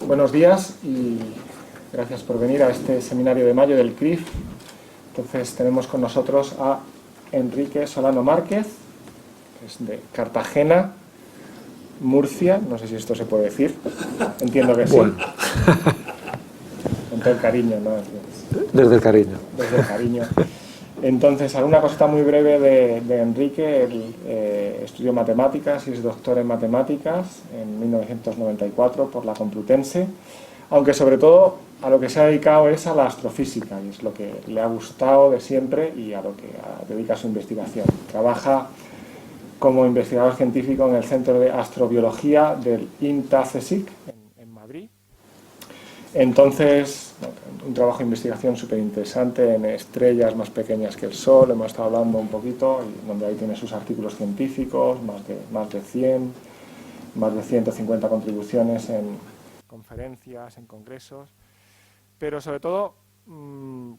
Buenos días y gracias por venir a este seminario de mayo del CRIF. Entonces tenemos con nosotros a Enrique Solano Márquez, que es de Cartagena, Murcia, no sé si esto se puede decir, entiendo que sí. Bueno. Con todo el cariño, ¿no? Desde el cariño. Desde el cariño. Entonces, alguna cosita muy breve de Enrique. Él estudió matemáticas y es doctor en matemáticas en 1994 por la Complutense, aunque sobre todo a lo que se ha dedicado es a la astrofísica, y es lo que le ha gustado de siempre y a lo que dedica su investigación. Trabaja como investigador científico en el Centro de Astrobiología del INTA-CSIC en Madrid. Entonces, un trabajo de investigación súper interesante en estrellas más pequeñas que el Sol, hemos estado hablando un poquito, y donde ahí tiene sus artículos científicos, más de 100, más de 150 contribuciones en conferencias, en congresos, pero sobre todo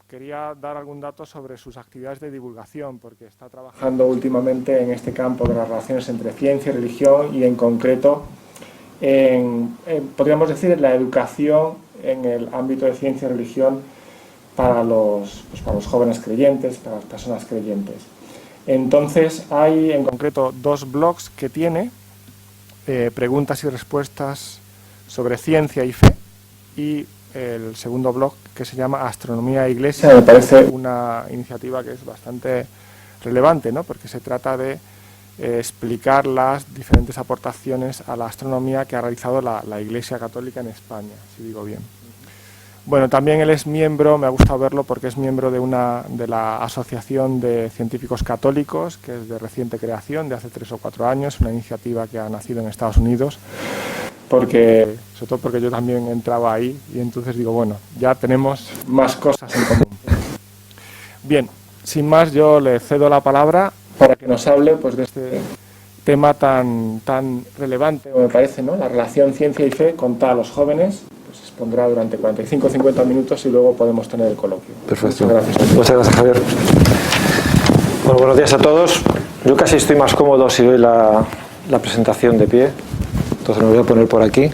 quería dar algún dato sobre sus actividades de divulgación, porque está trabajando últimamente en este campo de las relaciones entre ciencia y religión y en concreto podríamos decir en la educación en el ámbito de ciencia y religión para los jóvenes creyentes, para las personas creyentes. Entonces hay en concreto dos blogs que tiene, preguntas y respuestas sobre ciencia y fe, y el segundo blog que se llama Astronomía e Iglesia. Me parece una iniciativa que es bastante relevante, ¿no? Porque se trata de explicar las diferentes aportaciones a la astronomía que ha realizado la Iglesia Católica en España, si digo bien. Bueno, también él es miembro, me ha gustado verlo porque es miembro de la Asociación de Científicos Católicos, que es de reciente creación, de hace 3 o 4 años, una iniciativa que ha nacido en Estados Unidos, sobre todo porque yo también entraba ahí y entonces digo, bueno, ya tenemos más cosas en común. Bien, sin más yo le cedo la palabra para que nos hable pues, de este tema tan relevante, me parece, ¿no? La relación ciencia y fe contada a los jóvenes. Pues expondrá durante 45 o 50 minutos y luego podemos tener el coloquio. Perfecto. Muchas gracias. Muchas gracias, Javier. Bueno, buenos días a todos. Yo casi estoy más cómodo si doy la presentación de pie. Entonces me voy a poner por aquí.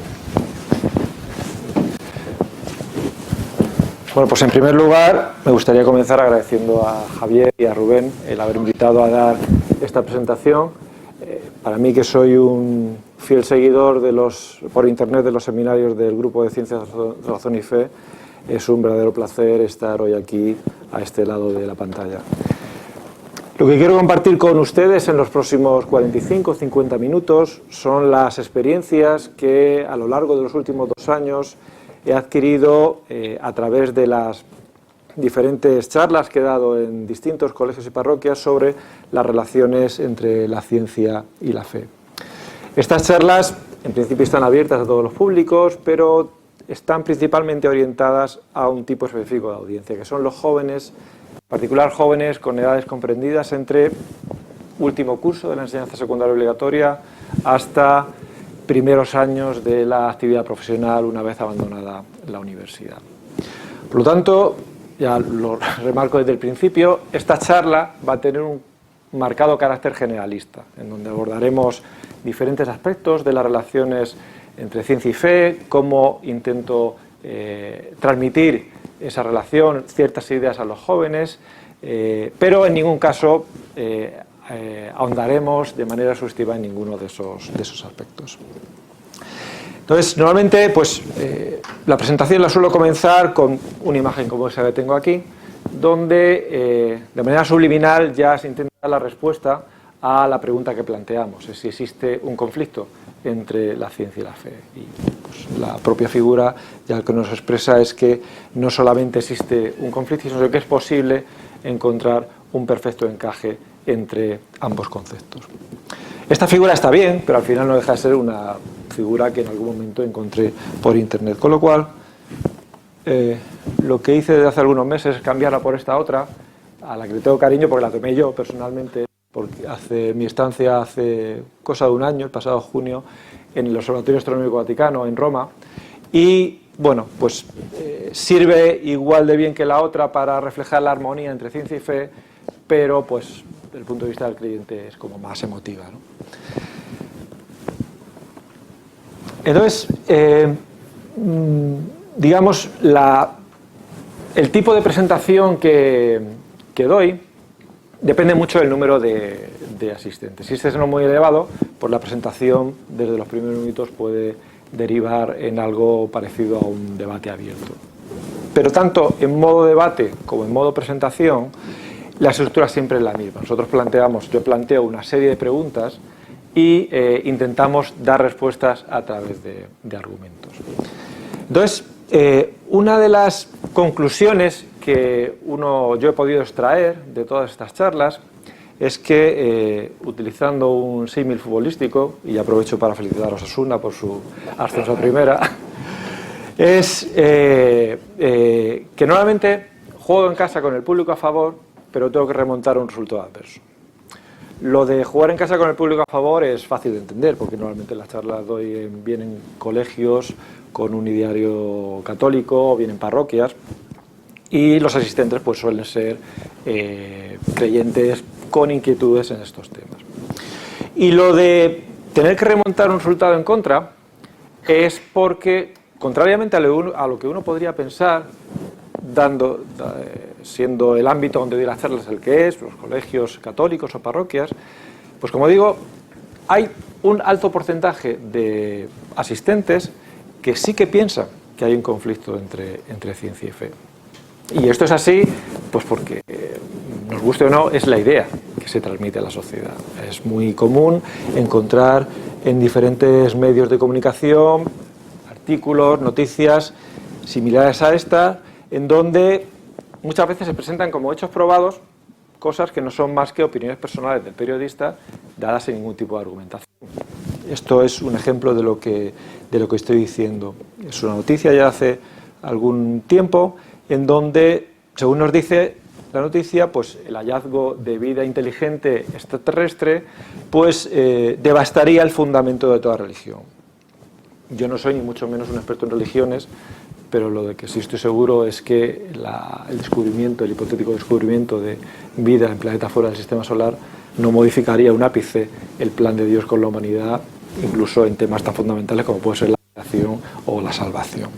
Bueno, pues en primer lugar me gustaría comenzar agradeciendo a Javier y a Rubén el haber invitado a dar esta presentación. Para mí, que soy un fiel seguidor por internet de los seminarios del Grupo de Ciencias, Razón y Fe, es un verdadero placer estar hoy aquí a este lado de la pantalla. Lo que quiero compartir con ustedes en los próximos 45 o 50 minutos son las experiencias que a lo largo de los últimos 2 años he adquirido a través de las diferentes charlas que he dado en distintos colegios y parroquias sobre las relaciones entre la ciencia y la fe. Estas charlas en principio están abiertas a todos los públicos, pero están principalmente orientadas a un tipo específico de audiencia, que son los jóvenes, en particular jóvenes con edades comprendidas entre último curso de la enseñanza secundaria obligatoria hasta primeros años de la actividad profesional una vez abandonada la universidad. Por lo tanto, ya lo remarco desde el principio, esta charla va a tener un marcado carácter generalista, en donde abordaremos diferentes aspectos de las relaciones entre ciencia y fe, cómo intento transmitir esa relación, ciertas ideas a los jóvenes, pero en ningún caso ahondaremos de manera exhaustiva en ninguno de esos aspectos. Entonces, normalmente, pues, la presentación la suelo comenzar con una imagen como esa que tengo aquí, donde de manera subliminal ya se intenta dar la respuesta a la pregunta que planteamos, es si existe un conflicto entre la ciencia y la fe. Y pues, la propia figura ya lo que nos expresa es que no solamente existe un conflicto, sino que es posible encontrar un perfecto encaje entre ambos conceptos. Esta figura está bien, pero al final no deja de ser una figura que en algún momento encontré por internet, con lo cual lo que hice desde hace algunos meses es cambiarla por esta otra, a la que le tengo cariño porque la tomé yo personalmente, porque mi estancia hace cosa de un año, el pasado junio, en el Observatorio Astronómico Vaticano en Roma, y bueno, pues sirve igual de bien que la otra para reflejar la armonía entre ciencia y fe, pero pues desde el punto de vista del creyente es como más emotiva, ¿no? Entonces, digamos, el tipo de presentación que doy depende mucho del número de asistentes. Si este es no muy elevado, pues la presentación desde los primeros minutos puede derivar en algo parecido a un debate abierto. Pero tanto en modo debate como en modo presentación, la estructura siempre es la misma. Yo planteo una serie de preguntas y intentamos dar respuestas a través de argumentos. Entonces, una de las conclusiones que yo he podido extraer de todas estas charlas es que, utilizando un símil futbolístico, y aprovecho para felicitar a Osasuna por su ascenso a primera, es que normalmente juego en casa con el público a favor, pero tengo que remontar un resultado adverso. Lo de jugar en casa con el público a favor es fácil de entender, porque normalmente las charlas doy bien en colegios con un ideario católico o bien en parroquias, y los asistentes pues suelen ser creyentes con inquietudes en estos temas. Y lo de tener que remontar un resultado en contra es porque, contrariamente a lo que uno podría pensar, siendo el ámbito donde doy las charlas el que es, los colegios católicos o parroquias, pues como digo, hay un alto porcentaje de asistentes que sí que piensan que hay un conflicto entre ciencia y fe. Y esto es así, pues porque, nos guste o no, es la idea que se transmite a la sociedad. Es muy común encontrar en diferentes medios de comunicación artículos, noticias similares a esta, en donde muchas veces se presentan como hechos probados cosas que no son más que opiniones personales del periodista dadas sin ningún tipo de argumentación. Esto es un ejemplo de lo que estoy diciendo. Es una noticia ya hace algún tiempo en donde, según nos dice la noticia, pues el hallazgo de vida inteligente extraterrestre pues devastaría el fundamento de toda religión. Yo no soy ni mucho menos un experto en religiones, pero lo de que sí estoy seguro es que el hipotético descubrimiento de vida en planetas fuera del sistema solar no modificaría un ápice el plan de Dios con la humanidad, incluso en temas tan fundamentales como puede ser la creación o la salvación.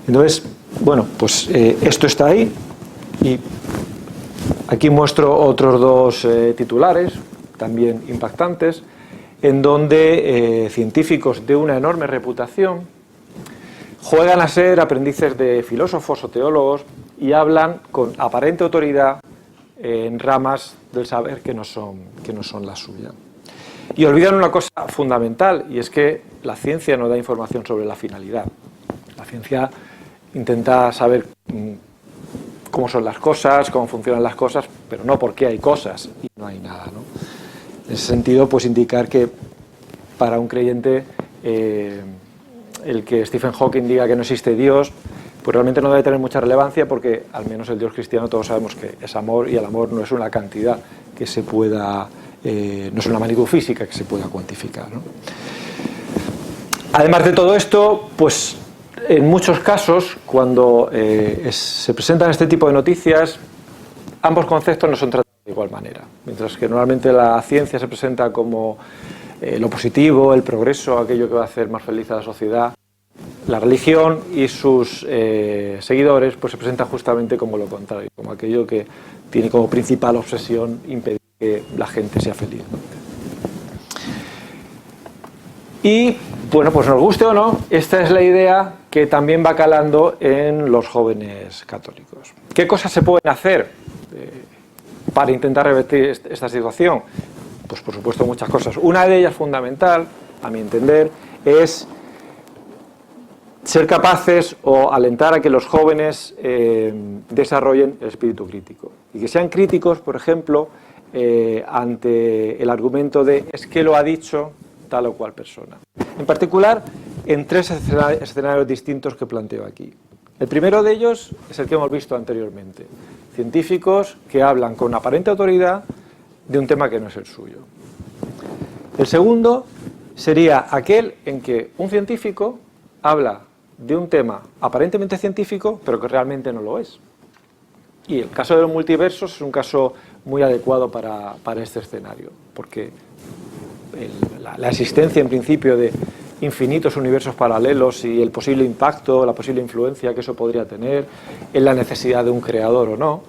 Entonces, bueno, pues esto está ahí, y aquí muestro otros dos titulares, también impactantes, en donde científicos de una enorme reputación juegan a ser aprendices de filósofos o teólogos y hablan con aparente autoridad en ramas del saber que no son la suya. Y olvidan una cosa fundamental, y es que la ciencia no da información sobre la finalidad. La ciencia intenta saber cómo son las cosas, cómo funcionan las cosas, pero no por qué hay cosas y no hay nada, ¿no? En ese sentido, pues indicar que para un creyente el que Stephen Hawking diga que no existe Dios, pues realmente no debe tener mucha relevancia, porque al menos el Dios cristiano todos sabemos que es amor, y el amor no es una cantidad que se pueda, no es una magnitud física que se pueda cuantificar, ¿no? Además de todo esto, pues en muchos casos, cuando se presentan este tipo de noticias, ambos conceptos no son tratados de igual manera. Mientras que normalmente la ciencia se presenta como lo positivo, el progreso, aquello que va a hacer más feliz a la sociedad, la religión y sus seguidores pues se presentan justamente como lo contrario, como aquello que tiene como principal obsesión impedir que la gente sea feliz, ¿no? Y bueno, pues nos guste o no, esta es la idea que también va calando en los jóvenes católicos. ¿Qué cosas se pueden hacer para intentar revertir esta situación? Pues por supuesto muchas cosas. Una de ellas fundamental, a mi entender, es ser capaces o alentar a que los jóvenes desarrollen el espíritu crítico. Y que sean críticos, por ejemplo, ante el argumento de es que lo ha dicho tal o cual persona. En particular, en tres escenarios distintos que planteo aquí. El primero de ellos es el que hemos visto anteriormente. Científicos que hablan con aparente autoridad de un tema que no es el suyo. El segundo sería aquel en que un científico habla de un tema aparentemente científico, pero que realmente no lo es. Y el caso de los multiversos es un caso muy adecuado para este escenario, porque la existencia en principio de infinitos universos paralelos y el posible impacto, la posible influencia que eso podría tener en la necesidad de un creador o no,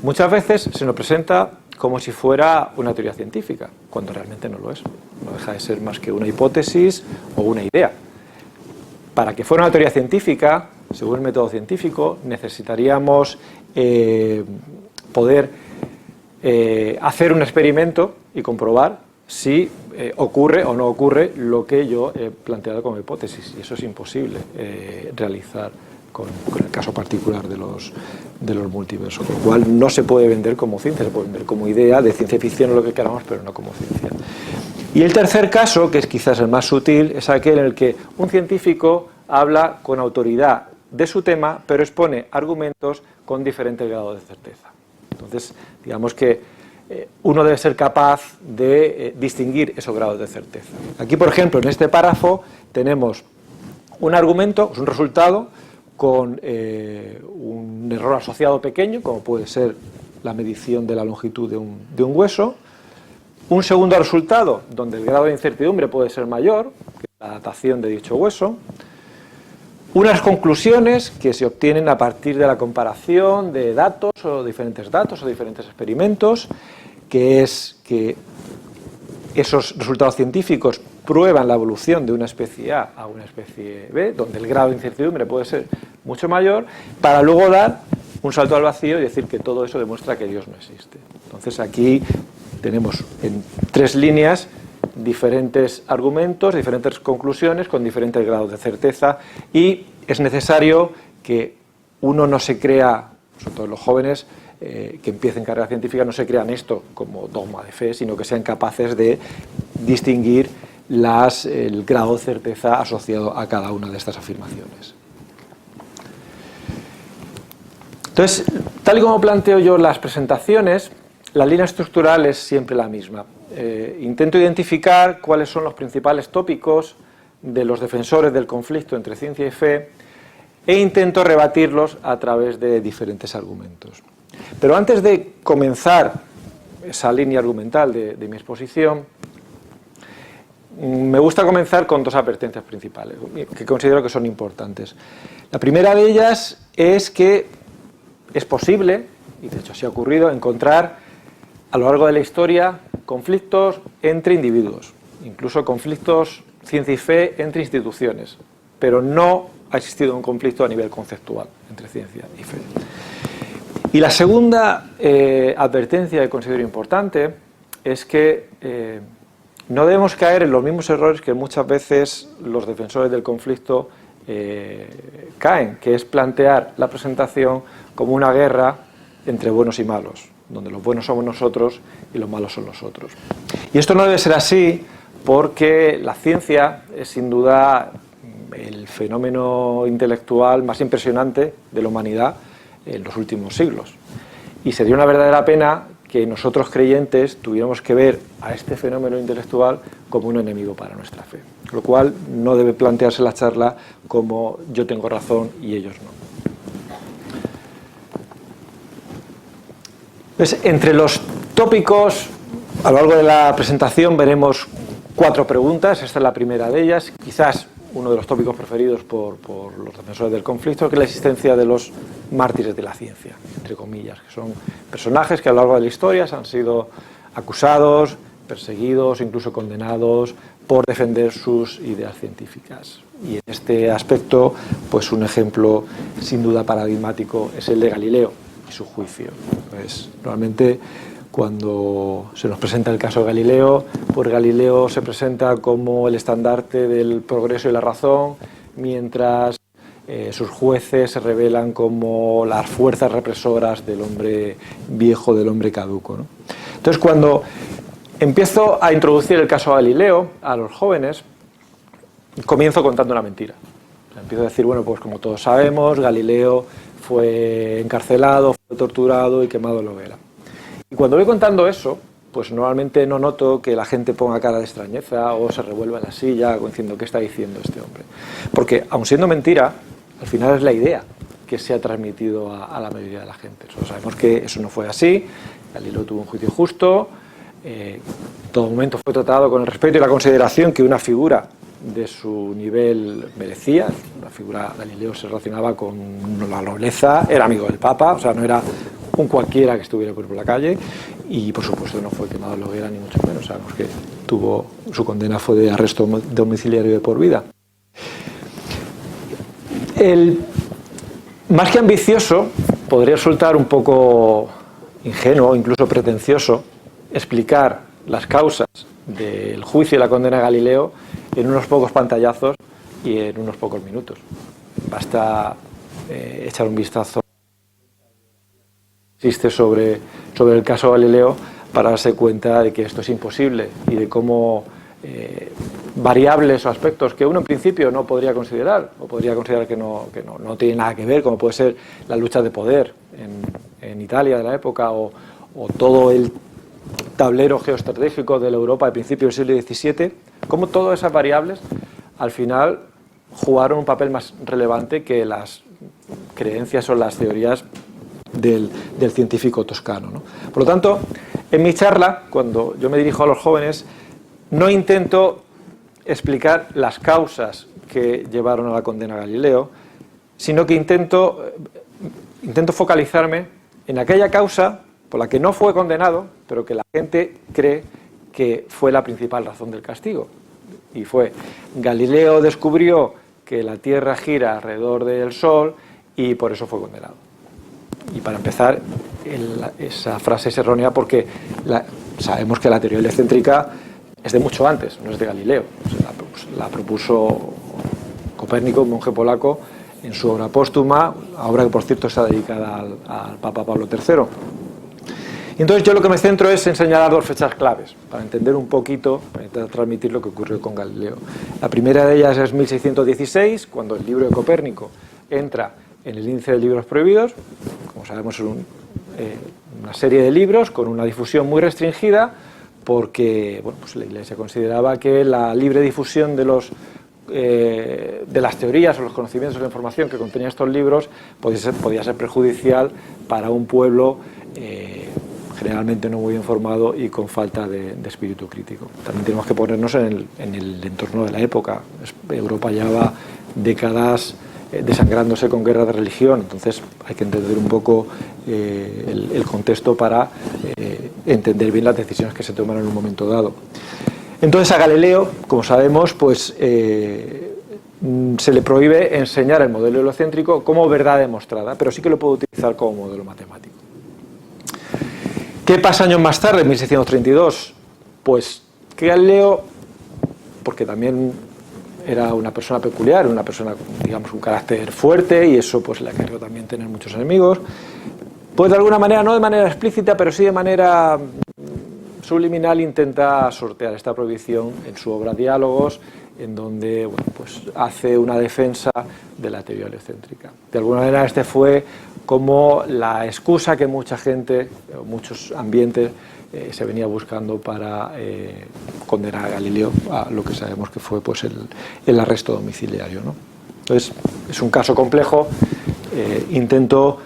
muchas veces se nos presenta como si fuera una teoría científica, cuando realmente no lo es. No deja de ser más que una hipótesis o una idea. Para que fuera una teoría científica, según el método científico, necesitaríamos poder hacer un experimento y comprobar si ocurre o no ocurre lo que yo he planteado como hipótesis. Y eso es imposible realizar con el caso particular de los multiversos, con lo cual no se puede vender como ciencia, se puede vender como idea de ciencia ficción o lo que queramos, pero no como ciencia. Y el tercer caso, que es quizás el más sutil, es aquel en el que un científico habla con autoridad de su tema, pero expone argumentos con diferente grado de certeza. Entonces, digamos que uno debe ser capaz de distinguir esos grados de certeza. Aquí, por ejemplo, en este párrafo tenemos un argumento, un resultado, con un error asociado pequeño, como puede ser la medición de la longitud de un hueso. Un segundo resultado, donde el grado de incertidumbre puede ser mayor, que la datación de dicho hueso. Unas conclusiones que se obtienen a partir de la comparación de datos o diferentes experimentos, que es que esos resultados científicos prueban la evolución de una especie A a una especie B, donde el grado de incertidumbre puede ser mucho mayor, para luego dar un salto al vacío y decir que todo eso demuestra que Dios no existe. Entonces aquí tenemos en 3 líneas diferentes argumentos, diferentes conclusiones con diferentes grados de certeza, y es necesario que uno no se crea, sobre todo los jóvenes que empiecen carrera científica, no se crean esto como dogma de fe, sino que sean capaces de distinguir el grado de certeza asociado a cada una de estas afirmaciones. Entonces, tal y como planteo yo las presentaciones, la línea estructural es siempre la misma. Intento identificar cuáles son los principales tópicos de los defensores del conflicto entre ciencia y fe e intento rebatirlos a través de diferentes argumentos. Pero antes de comenzar esa línea argumental de mi exposición, me gusta comenzar con 2 advertencias principales que considero que son importantes. La primera de ellas es que es posible, y de hecho así ha ocurrido, encontrar a lo largo de la historia conflictos entre individuos, incluso conflictos ciencia y fe entre instituciones, pero no ha existido un conflicto a nivel conceptual entre ciencia y fe. Y la segunda advertencia que considero importante es que no debemos caer en los mismos errores que muchas veces los defensores del conflicto caen, que es plantear la presentación como una guerra entre buenos y malos, donde los buenos somos nosotros y los malos son los otros. Y esto no debe ser así porque la ciencia es sin duda el fenómeno intelectual más impresionante de la humanidad en los últimos siglos. Y sería una verdadera pena que nosotros creyentes tuviéramos que ver a este fenómeno intelectual como un enemigo para nuestra fe. Lo cual no debe plantearse la charla como yo tengo razón y ellos no. Pues, entre los tópicos, a lo largo de la presentación veremos 4 preguntas. Esta es la primera de ellas, quizás uno de los tópicos preferidos por los defensores del conflicto, que es la existencia de los mártires de la ciencia, entre comillas, que son personajes que a lo largo de la historia han sido acusados, perseguidos, incluso condenados por defender sus ideas científicas. Y en este aspecto, pues un ejemplo sin duda paradigmático es el de Galileo y su juicio. Pues, normalmente, cuando se nos presenta el caso de Galileo, pues Galileo se presenta como el estandarte del progreso y la razón, mientras sus jueces se revelan como las fuerzas represoras del hombre viejo, del hombre caduco, ¿no? Entonces, cuando empiezo a introducir el caso de Galileo a los jóvenes, comienzo contando una mentira. O sea, empiezo a decir, bueno, pues como todos sabemos, Galileo fue encarcelado, fue torturado y quemado en la hoguera. Y cuando voy contando eso, pues normalmente no noto que la gente ponga cara de extrañeza o se revuelva en la silla diciendo, ¿qué está diciendo este hombre? Porque, aun siendo mentira, al final es la idea que se ha transmitido a la mayoría de la gente. Nosotros sabemos que eso no fue así, Galileo tuvo un juicio justo, en todo momento fue tratado con el respeto y la consideración que una figura de su nivel merecía. La figura de Galileo se relacionaba con la nobleza, era amigo del Papa, o sea, no era un cualquiera que estuviera por la calle, y por supuesto no fue quemado en la hoguera, ni mucho menos. Sabemos que su condena fue de arresto domiciliario de por vida. Más que ambicioso, podría resultar un poco ingenuo, incluso pretencioso, explicar las causas del juicio y la condena de Galileo en unos pocos pantallazos y en unos pocos minutos. Basta echar un vistazo que existe sobre el caso Galileo para darse cuenta de que esto es imposible y de cómo variables o aspectos que uno en principio no podría considerar, o podría considerar que no tiene nada que ver, como puede ser la lucha de poder en Italia de la época, o todo el tablero geoestratégico de la Europa de principios del siglo XVII, como todas esas variables al final jugaron un papel más relevante que las creencias o las teorías del científico toscano, ¿no? Por lo tanto, en mi charla, cuando yo me dirijo a los jóvenes, no intento explicar las causas que llevaron a la condena a Galileo, sino que intento focalizarme en aquella causa por la que no fue condenado, pero que la gente cree que fue la principal razón del castigo. Y fue: Galileo descubrió que la Tierra gira alrededor del Sol y por eso fue condenado. Y para empezar, esa frase es errónea porque sabemos que la teoría heliocéntrica es de mucho antes, no es de Galileo. La propuso Copérnico, un monje polaco, en su obra póstuma, obra que por cierto está dedicada al Papa Pablo III. Y entonces yo lo que me centro es en señalar dos fechas claves, para entender un poquito, para intentar transmitir lo que ocurrió con Galileo. La primera de ellas es 1616, cuando el libro de Copérnico entra en el índice de libros prohibidos. Como sabemos, es una serie de libros con una difusión muy restringida, porque la Iglesia consideraba que la libre difusión de las teorías o los conocimientos o la información que contenían estos libros podía ser perjudicial para un pueblo generalmente no muy informado y con falta de espíritu crítico. También tenemos que ponernos en el entorno de la época. Europa llevaba décadas desangrándose con guerras de religión, entonces hay que entender un poco el contexto para entender bien las decisiones que se toman en un momento dado. Entonces a Galileo, como sabemos, se le prohíbe enseñar el modelo heliocéntrico como verdad demostrada, pero sí que lo puede utilizar como modelo matemático. ¿Qué pasa años más tarde, en 1632? Pues que Galileo, porque también era una persona peculiar, una persona, digamos, un carácter fuerte, y eso pues le acarreó también tener muchos enemigos, pues de alguna manera, no de manera explícita, pero sí de manera subliminal, intenta sortear esta prohibición en su obra Diálogos, en donde hace una defensa de la teoría heliocéntrica. De alguna manera este fue como la excusa que mucha gente, muchos ambientes, se venía buscando para condenar a Galileo a lo que sabemos que fue el arresto domiciliario, ¿no? Entonces, es un caso complejo. Intento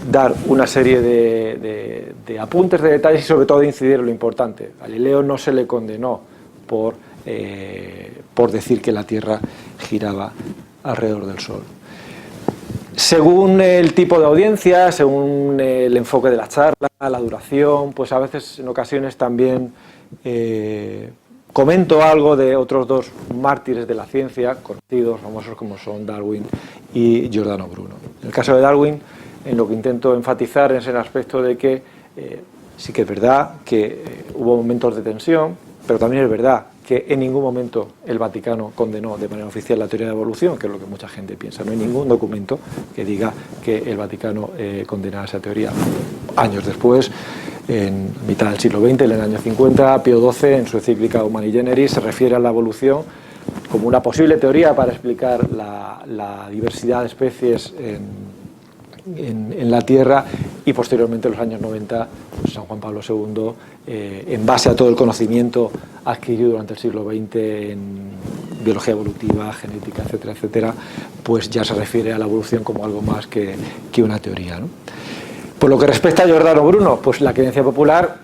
dar una serie de apuntes, de detalles y sobre todo de incidir en lo importante. A Galileo no se le condenó por decir que la Tierra giraba alrededor del Sol. Según el tipo de audiencia, según el enfoque de la charla, la duración, pues a veces en ocasiones también comento algo de otros dos mártires de la ciencia, conocidos, famosos, como son Darwin y Giordano Bruno. En el caso de Darwin, en lo que intento enfatizar es el aspecto de que sí que es verdad que hubo momentos de tensión, pero también es verdad que en ningún momento el Vaticano condenó de manera oficial la teoría de la evolución, que es lo que mucha gente piensa. No hay ningún documento que diga que el Vaticano condenara esa teoría. Años después, en mitad del siglo XX, en el año 50, Pío XII, en su encíclica Humani Generis, se refiere a la evolución como una posible teoría para explicar la diversidad de especies en la Tierra, y posteriormente en los años 90 San Juan Pablo II, en base a todo el conocimiento adquirido durante el siglo XX en biología evolutiva, genética, etcétera, etcétera, pues ya se refiere a la evolución como algo más que una teoría, ¿no? Por lo que respecta a Giordano Bruno, pues la creencia popular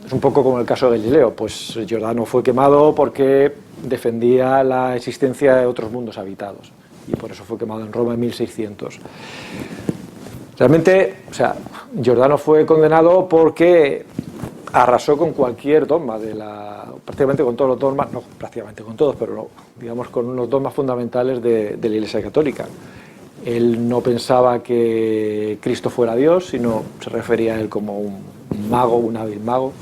Es un poco como el caso de Galileo, pues Giordano fue quemado porque defendía la existencia de otros mundos habitados y por eso fue quemado en Roma en 1600. Realmente, o sea, Giordano fue condenado porque arrasó con cualquier dogma prácticamente con todos los dogmas, no prácticamente con todos, pero no, digamos con unos dogmas fundamentales de la Iglesia Católica. Él no pensaba que Cristo fuera Dios, sino se refería a él como un mago, un hábil mago.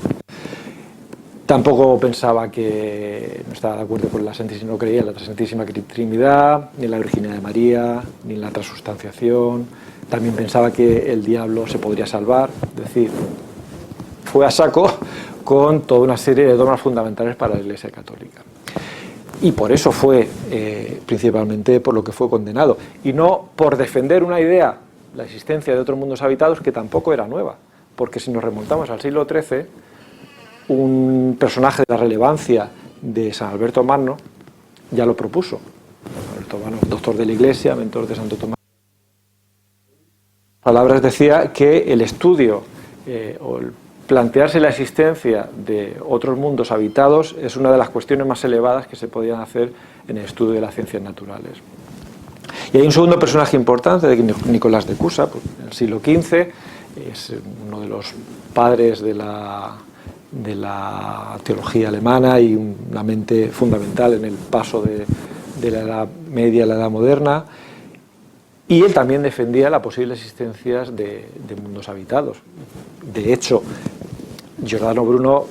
Tampoco pensaba que no estaba de acuerdo con la Santísima, no creía en la Santísima Trinidad, ni en la Virginidad de María, ni en la transustanciación. También pensaba que el diablo se podría salvar, es decir, fue a saco con toda una serie de dogmas fundamentales para la Iglesia Católica. Y por eso fue, principalmente, por lo que fue condenado. Y no por defender una idea, la existencia de otros mundos habitados, que tampoco era nueva. Porque si nos remontamos al siglo XIII, un personaje de la relevancia de San Alberto Magno ya lo propuso. San Alberto Magno, doctor de la Iglesia, mentor de Santo Tomás. Palabras decía que el estudio o el plantearse la existencia de otros mundos habitados es una de las cuestiones más elevadas que se podían hacer en el estudio de las ciencias naturales. Y hay un segundo personaje importante, Nicolás de Cusa, en el siglo XV, es uno de los padres de la teología alemana y una mente fundamental en el paso de la Edad Media a la Edad Moderna. Y él también defendía la posible existencia de mundos habitados. De hecho, Giordano Bruno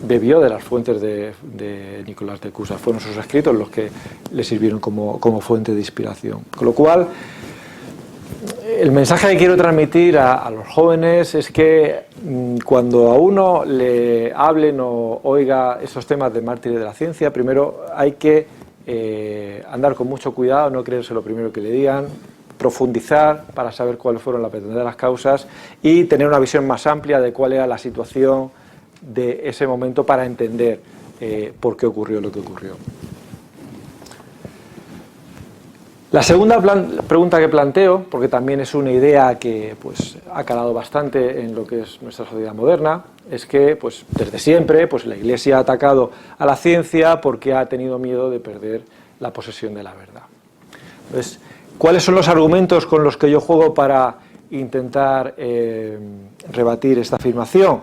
bebió de las fuentes de Nicolás de Cusa. Fueron sus escritos los que le sirvieron como fuente de inspiración. Con lo cual, el mensaje que quiero transmitir a los jóvenes es que cuando a uno le hablen o oiga esos temas de mártires de la ciencia, primero hay que andar con mucho cuidado, no creerse lo primero que le digan, profundizar para saber cuáles fueron las verdaderas causas y tener una visión más amplia de cuál era la situación de ese momento para entender por qué ocurrió lo que ocurrió. La segunda pregunta que planteo, porque también es una idea que pues, ha calado bastante en lo que es nuestra sociedad moderna, es que pues, desde siempre pues, la Iglesia ha atacado a la ciencia porque ha tenido miedo de perder la posesión de la verdad. Entonces, ¿cuáles son los argumentos con los que yo juego para intentar rebatir esta afirmación?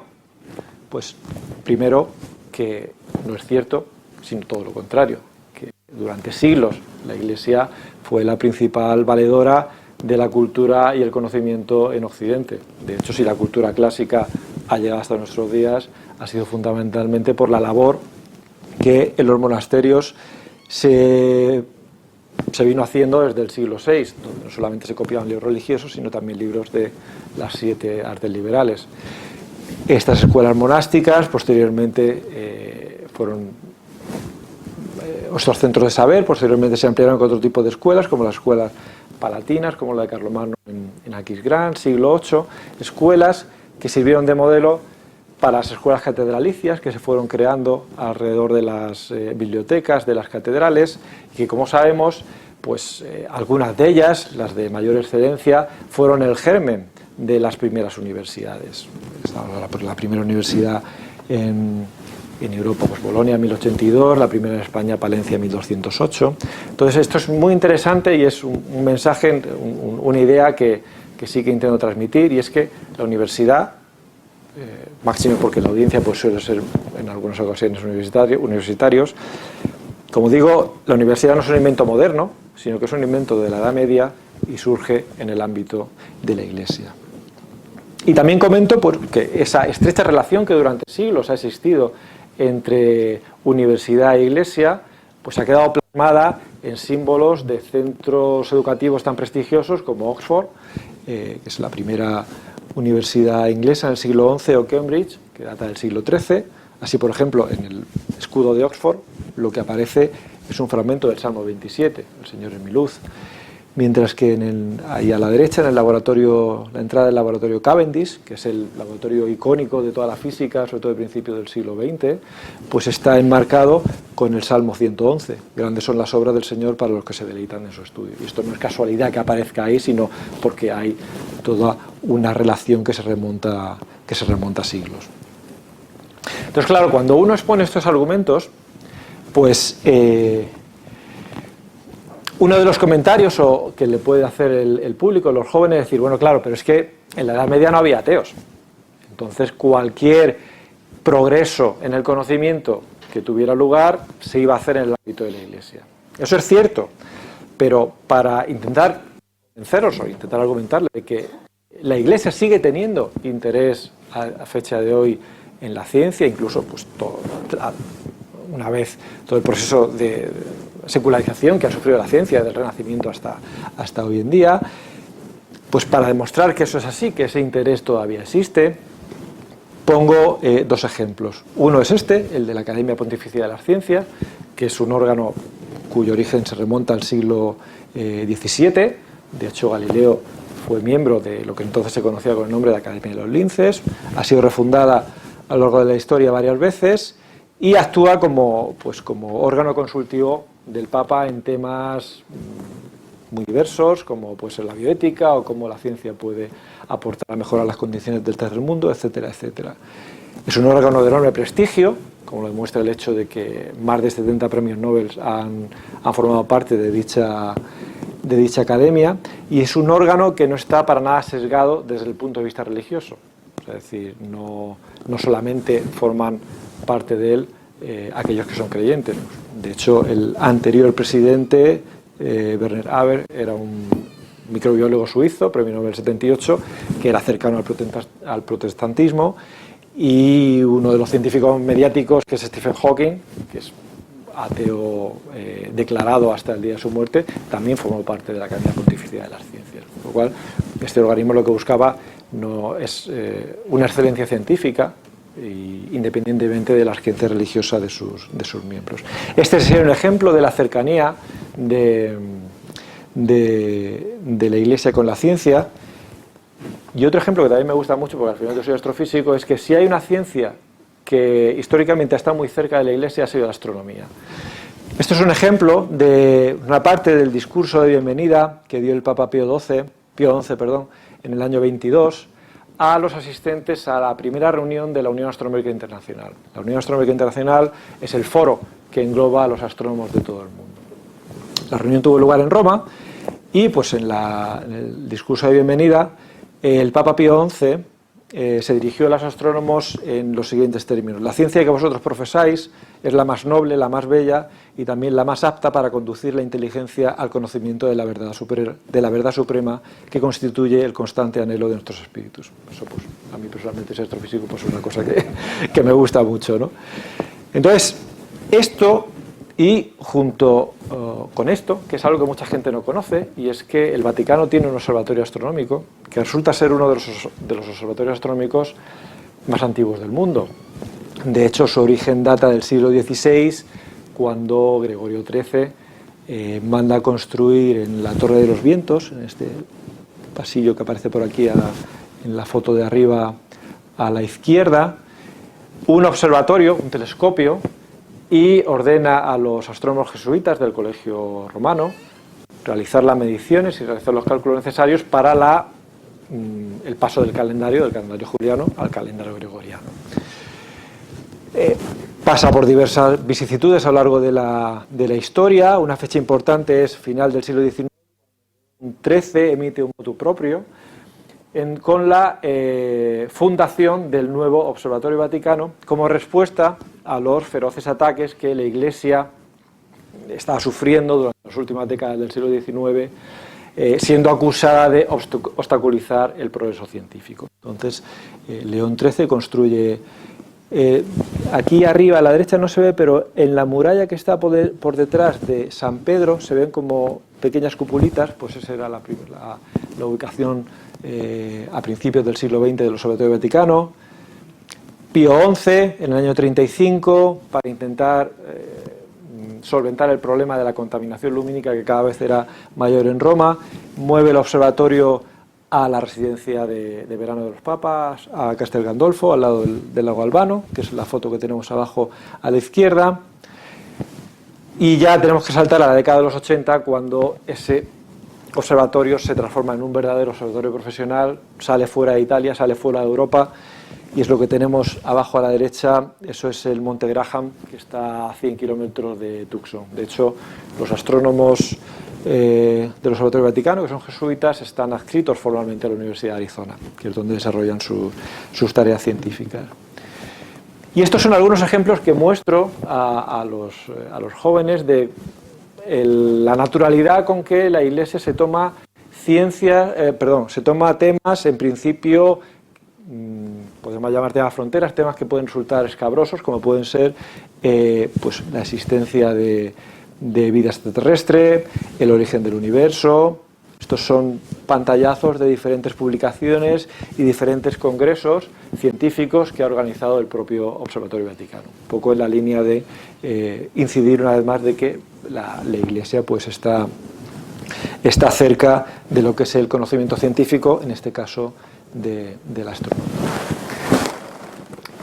Pues primero que no es cierto, sino todo lo contrario, que durante siglos la Iglesia fue la principal valedora de la cultura y el conocimiento en Occidente. De hecho, si la cultura clásica ha llegado hasta nuestros días, ha sido fundamentalmente por la labor que en los monasterios se vino haciendo desde el siglo VI, donde no solamente se copiaban libros religiosos, sino también libros de las 7 artes liberales. Estas escuelas monásticas posteriormente fueron estos centros de saber, posteriormente se ampliaron con otro tipo de escuelas, como las escuelas palatinas, como la de Carlomagno en Aquisgrán, siglo VIII, escuelas que sirvieron de modelo para las escuelas catedralicias que se fueron creando alrededor de las bibliotecas de las catedrales, y que, como sabemos, pues algunas de ellas, las de mayor excedencia, fueron el germen de las primeras universidades. La primera universidad en Europa, pues Bolonia en 1082, la primera en España, Palencia en 1208. Entonces esto es muy interesante y es un mensaje, una idea que sí que intento transmitir, y es que la universidad, máximo porque la audiencia pues suele ser en algunas ocasiones universitarios, como digo, la universidad no es un invento moderno, sino que es un invento de la Edad Media y surge en el ámbito de la Iglesia. Y también comento que esa estrecha relación que durante siglos ha existido entre universidad e iglesia, pues ha quedado plasmada en símbolos de centros educativos tan prestigiosos como Oxford, que es la primera universidad inglesa en el siglo XI, o Cambridge, que data del siglo XIII. Así, por ejemplo, en el escudo de Oxford lo que aparece es un fragmento del Salmo 27, el Señor es mi luz. Mientras que ahí a la derecha, en el laboratorio, la entrada del laboratorio Cavendish, que es el laboratorio icónico de toda la física, sobre todo de principios del siglo XX, pues está enmarcado con el Salmo 111. Grandes son las obras del Señor para los que se deleitan en su estudio. Y esto no es casualidad que aparezca ahí, sino porque hay toda una relación que se remonta a siglos. Entonces, claro, cuando uno expone estos argumentos, pues uno de los comentarios que le puede hacer el público, los jóvenes, es decir, bueno, claro, pero es que en la Edad Media no había ateos. Entonces, cualquier progreso en el conocimiento que tuviera lugar se iba a hacer en el ámbito de la Iglesia. Eso es cierto, pero para intentar convenceros o intentar argumentarle de que la Iglesia sigue teniendo interés a fecha de hoy en la ciencia, incluso pues una vez todo el proceso de secularización que ha sufrido la ciencia del Renacimiento hasta hoy en día, pues para demostrar que eso es así, que ese interés todavía existe, pongo dos ejemplos. Uno es el de la Academia Pontificia de las Ciencias, que es un órgano cuyo origen se remonta al siglo XVII. De hecho, Galileo fue miembro de lo que entonces se conocía con el nombre de Academia de los Linces. Ha sido refundada a lo largo de la historia varias veces y actúa como órgano consultivo del Papa en temas muy diversos, como puede ser la bioética o cómo la ciencia puede aportar a mejorar las condiciones del tercer mundo, etcétera, etcétera. Es un órgano de enorme prestigio, como lo demuestra el hecho de que más de 70 premios Nobel han formado parte de dicha academia, y es un órgano que no está para nada sesgado desde el punto de vista religioso. Es decir, no solamente forman parte de él aquellos que son creyentes. De hecho, el anterior presidente, Werner Haber, era un microbiólogo suizo, premio Nobel 78, que era cercano al protestantismo, y uno de los científicos mediáticos, que es Stephen Hawking, que es ateo declarado hasta el día de su muerte, también formó parte de la Academia Pontificia de las Ciencias. Por lo cual, este organismo lo que buscaba no es una excelencia científica, independientemente de la creencia religiosa de sus miembros. Este sería un ejemplo de la cercanía de la Iglesia con la ciencia. Y otro ejemplo que también me gusta mucho, porque al final yo soy astrofísico, es que si hay una ciencia que históricamente ha estado muy cerca de la Iglesia, ha sido la astronomía. Esto es un ejemplo de una parte del discurso de bienvenida que dio el Papa Pío XI, en el año 22, a los asistentes a la primera reunión de la Unión Astronómica Internacional. La Unión Astronómica Internacional es el foro que engloba a los astrónomos de todo el mundo. La reunión tuvo lugar en Roma y pues en el discurso de bienvenida el Papa Pío XI se dirigió a los astrónomos en los siguientes términos: la ciencia que vosotros profesáis es la más noble, la más bella y también la más apta para conducir la inteligencia al conocimiento de la verdad suprema que constituye el constante anhelo de nuestros espíritus. Eso, pues, a mí personalmente, ser astrofísico, pues es una cosa que me gusta mucho, ¿no? Entonces, esto, y junto con esto, que es algo que mucha gente no conoce, y es que el Vaticano tiene un observatorio astronómico que resulta ser uno de los observatorios astronómicos más antiguos del mundo. De hecho, su origen data del siglo XVI, cuando Gregorio XIII manda a construir en la Torre de los Vientos, en este pasillo que aparece por aquí en la foto de arriba a la izquierda, un observatorio, un telescopio, y ordena a los astrónomos jesuitas del Colegio Romano realizar las mediciones y realizar los cálculos necesarios para el paso del calendario juliano al calendario gregoriano. Pasa por diversas vicisitudes a lo largo de la historia. Una fecha importante es final del siglo XIX. XIII emite un motu proprio con la fundación del nuevo Observatorio Vaticano como respuesta a los feroces ataques que la Iglesia estaba sufriendo durante las últimas décadas del siglo XIX, siendo acusada de obstaculizar el progreso científico. Entonces, León XIII construye, aquí arriba a la derecha no se ve, pero en la muralla que está por detrás de San Pedro se ven como pequeñas cupulitas, pues esa era la ubicación a principios del siglo XX del Observatorio Vaticano. Pío XI, en el año 35, para intentar solventar el problema de la contaminación lumínica que cada vez era mayor en Roma, mueve el observatorio a la residencia de verano de los papas, a Castel Gandolfo, al lado del lago Albano, que es la foto que tenemos abajo a la izquierda. Y ya tenemos que saltar a la década de los 80, cuando ese observatorio se transforma en un verdadero observatorio profesional, sale fuera de Italia, sale fuera de Europa, y es lo que tenemos abajo a la derecha. Eso es el Monte Graham, que está a 100 kilómetros de Tucson. De hecho, los astrónomos del Observatorio Vaticano, que son jesuitas, están adscritos formalmente a la Universidad de Arizona, que es donde desarrollan sus tareas científicas. Y estos son algunos ejemplos que muestro a los jóvenes de la naturalidad con que la Iglesia se toma se toma temas, en principio, podemos llamar temas fronteras, temas que pueden resultar escabrosos, como pueden ser pues la existencia de vida extraterrestre, el origen del universo. Estos son pantallazos de diferentes publicaciones y diferentes congresos científicos que ha organizado el propio Observatorio Vaticano. Un poco en la línea de incidir una vez más de que la Iglesia pues está cerca de lo que es el conocimiento científico, en este caso de la astronomía.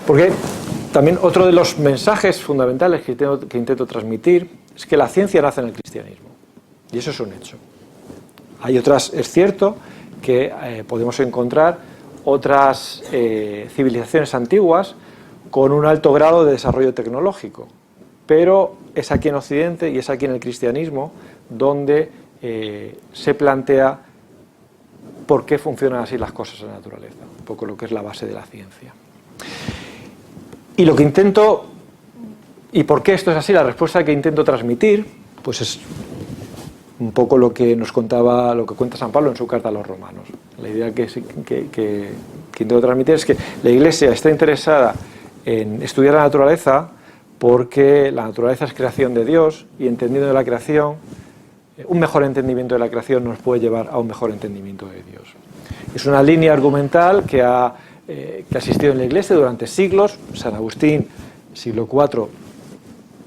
Porque también otro de los mensajes fundamentales que intento transmitir es que la ciencia nace en el cristianismo, y eso es un hecho. Es cierto que podemos encontrar otras civilizaciones antiguas con un alto grado de desarrollo tecnológico, pero es aquí en Occidente y es aquí en el cristianismo donde se plantea por qué funcionan así las cosas en la naturaleza, un poco lo que es la base de la ciencia. Y lo que intento, y por qué esto es así, la respuesta que intento transmitir, pues es un poco lo que nos contaba, lo que cuenta San Pablo en su carta a los romanos. La idea que intento transmitir es que la Iglesia está interesada en estudiar la naturaleza porque la naturaleza es creación de Dios, y entendiendo la creación, un mejor entendimiento de la creación nos puede llevar a un mejor entendimiento de Dios. Es una línea argumental que ha existido en la Iglesia durante siglos. San Agustín, siglo IV,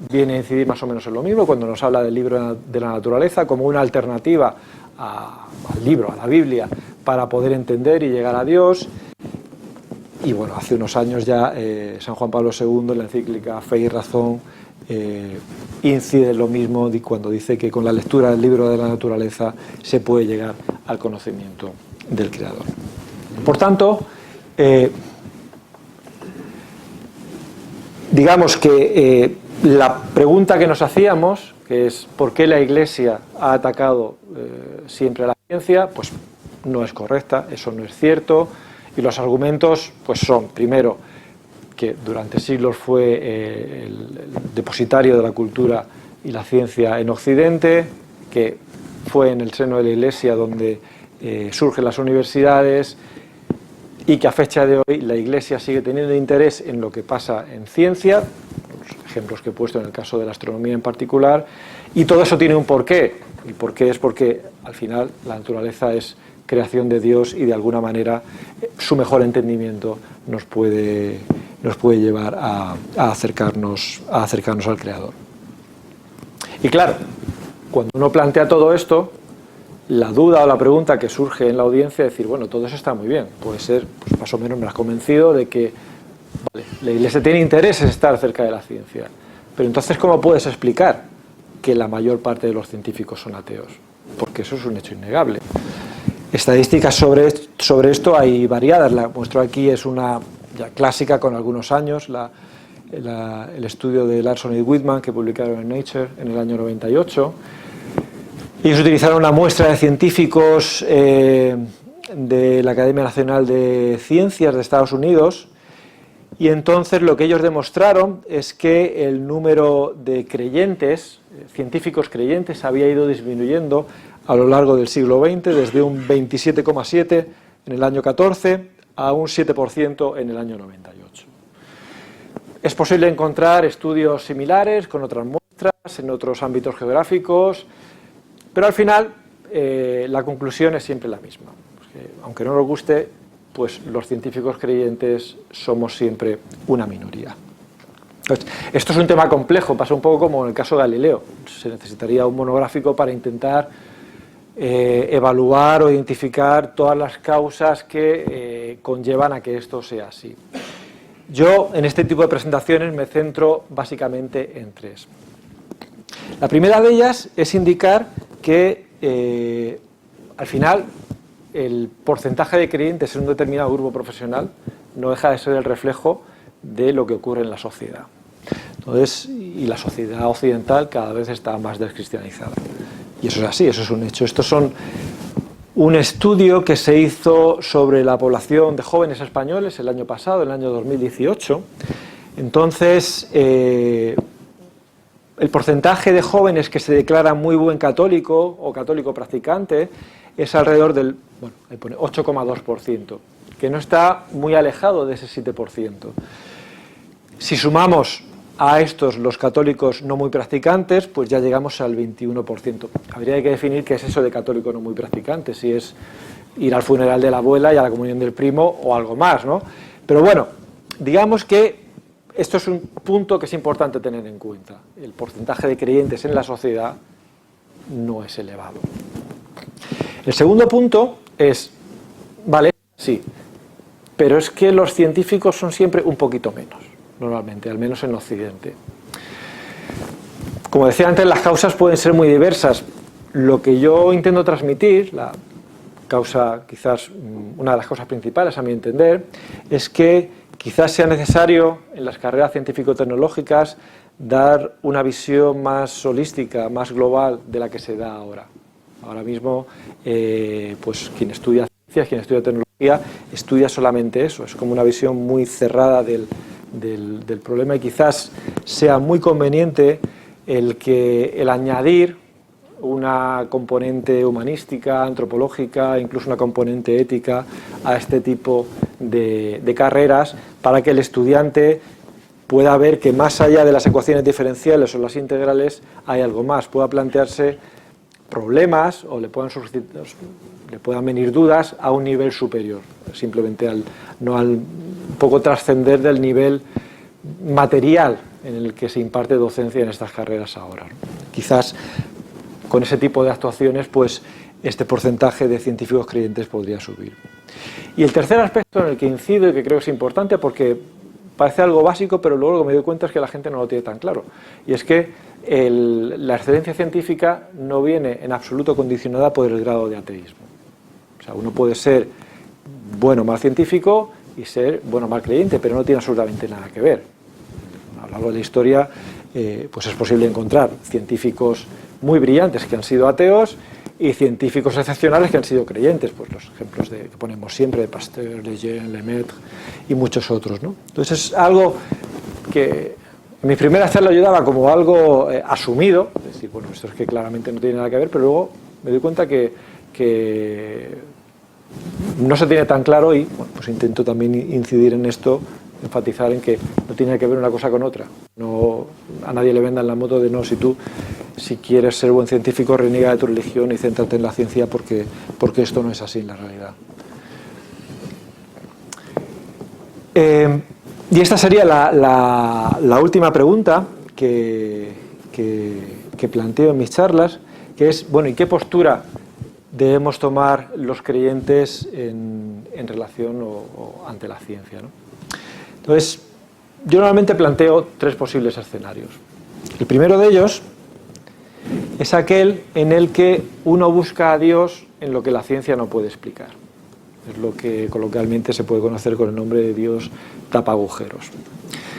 viene a incidir más o menos en lo mismo cuando nos habla del libro de la naturaleza como una alternativa al libro, a la Biblia, para poder entender y llegar a Dios. Y bueno, hace unos años ya San Juan Pablo II, en la encíclica Fe y Razón, incide en lo mismo cuando dice que con la lectura del libro de la naturaleza se puede llegar al conocimiento del Creador. Por tanto, digamos que la pregunta que nos hacíamos, que es ¿por qué la Iglesia ha atacado siempre a la ciencia?, pues no es correcta, eso no es cierto, y los argumentos pues son, primero, que durante siglos fue el depositario de la cultura y la ciencia en Occidente, que fue en el seno de la Iglesia donde surgen las universidades, y que a fecha de hoy la Iglesia sigue teniendo interés en lo que pasa en ciencia, los ejemplos que he puesto en el caso de la astronomía en particular, y todo eso tiene un porqué. El porqué es porque al final la naturaleza es creación de Dios, y de alguna manera su mejor entendimiento nos puede llevar a acercarnos al Creador. Y claro, cuando uno plantea todo esto, la duda o la pregunta que surge en la audiencia es decir, bueno, todo eso está muy bien, puede ser, pues más o menos me has convencido de que vale, la Iglesia tiene interés en estar cerca de la ciencia, pero entonces ¿cómo puedes explicar que la mayor parte de los científicos son ateos? Porque eso es un hecho innegable. Estadísticas sobre esto hay variadas. La muestro aquí, es una ya clásica con algunos años, el estudio de Larson y Whitman que publicaron en Nature en el año 98. Ellos utilizaron una muestra de científicos de la Academia Nacional de Ciencias de Estados Unidos, y entonces lo que ellos demostraron es que el número de creyentes, científicos creyentes, había ido disminuyendo a lo largo del siglo XX, desde un 27,7 en el año 14 a un 7% en el año 98. Es posible encontrar estudios similares con otras muestras en otros ámbitos geográficos, pero al final la conclusión es siempre la misma. Porque, aunque no nos guste, pues los científicos creyentes somos siempre una minoría. Entonces, esto es un tema complejo, pasa un poco como en el caso de Galileo. Se necesitaría un monográfico para intentar evaluar o identificar todas las causas que conllevan a que esto sea así. Yo, en este tipo de presentaciones, me centro básicamente en tres. La primera de ellas es indicar que al final, el porcentaje de creyentes en un determinado grupo profesional no deja de ser el reflejo de lo que ocurre en la sociedad. Entonces, y la sociedad occidental cada vez está más descristianizada. Y eso es así, eso es un hecho. Estos son un estudio que se hizo sobre la población de jóvenes españoles el año pasado, el año 2018. Entonces, el porcentaje de jóvenes que se declaran muy buen católico o católico practicante es alrededor del, bueno, ahí pone 8,2%, que no está muy alejado de ese 7%. Si sumamos a estos los católicos no muy practicantes, pues ya llegamos al 21%. Habría que definir qué es eso de católico no muy practicante, si es ir al funeral de la abuela y a la comunión del primo o algo más, ¿no? Pero bueno, digamos que esto es un punto que es importante tener en cuenta. El porcentaje de creyentes en la sociedad no es elevado. El segundo punto es, vale, sí, pero es que los científicos son siempre un poquito menos, normalmente, al menos en Occidente. Como decía antes, las causas pueden ser muy diversas. Lo que yo intento transmitir, la causa, quizás una de las causas principales a mi entender, es que quizás sea necesario en las carreras científico-tecnológicas dar una visión más holística, más global de la que se da ahora. Ahora mismo, pues quien estudia ciencias, quien estudia tecnología, estudia solamente eso. Es como una visión muy cerrada del problema, y quizás sea muy conveniente el añadir una componente humanística, antropológica, incluso una componente ética a este tipo de carreras, para que el estudiante pueda ver que más allá de las ecuaciones diferenciales o las integrales hay algo más, pueda plantearse problemas o le puedan venir dudas a un nivel superior, simplemente no al poco trascender del nivel material en el que se imparte docencia en estas carreras ahora, ¿no? Quizás con ese tipo de actuaciones, pues este porcentaje de científicos creyentes podría subir. Y el tercer aspecto en el que incido y que creo que es importante, porque parece algo básico, pero luego lo que me doy cuenta es que la gente no lo tiene tan claro, y es que la excelencia científica no viene en absoluto condicionada por el grado de ateísmo. O sea, uno puede ser bueno o mal científico y ser bueno o mal creyente, pero no tiene absolutamente nada que ver. A lo largo de la historia, pues es posible encontrar científicos muy brillantes que han sido ateos y científicos excepcionales que han sido creyentes, pues los ejemplos que ponemos siempre de Pasteur, Lejeune, Lemaitre y muchos otros, ¿no? Entonces es algo que en mi primera charla yo daba como algo asumido, es decir, bueno, esto es que claramente no tiene nada que ver, pero luego me doy cuenta que no se tiene tan claro, y bueno, pues intento también incidir en esto, enfatizar en que no tiene que ver una cosa con otra. No, a nadie le vendan la moto de no, si quieres ser buen científico, reniega de tu religión y céntrate en la ciencia, porque esto no es así en la realidad. Y esta sería la última pregunta que planteo en mis charlas, que es, bueno, ¿y qué postura debemos tomar los creyentes en relación o ante la ciencia, ¿no? Entonces, yo normalmente planteo tres posibles escenarios. El primero de ellos es aquel en el que uno busca a Dios en lo que la ciencia no puede explicar. Es lo que coloquialmente se puede conocer con el nombre de Dios tapagujeros.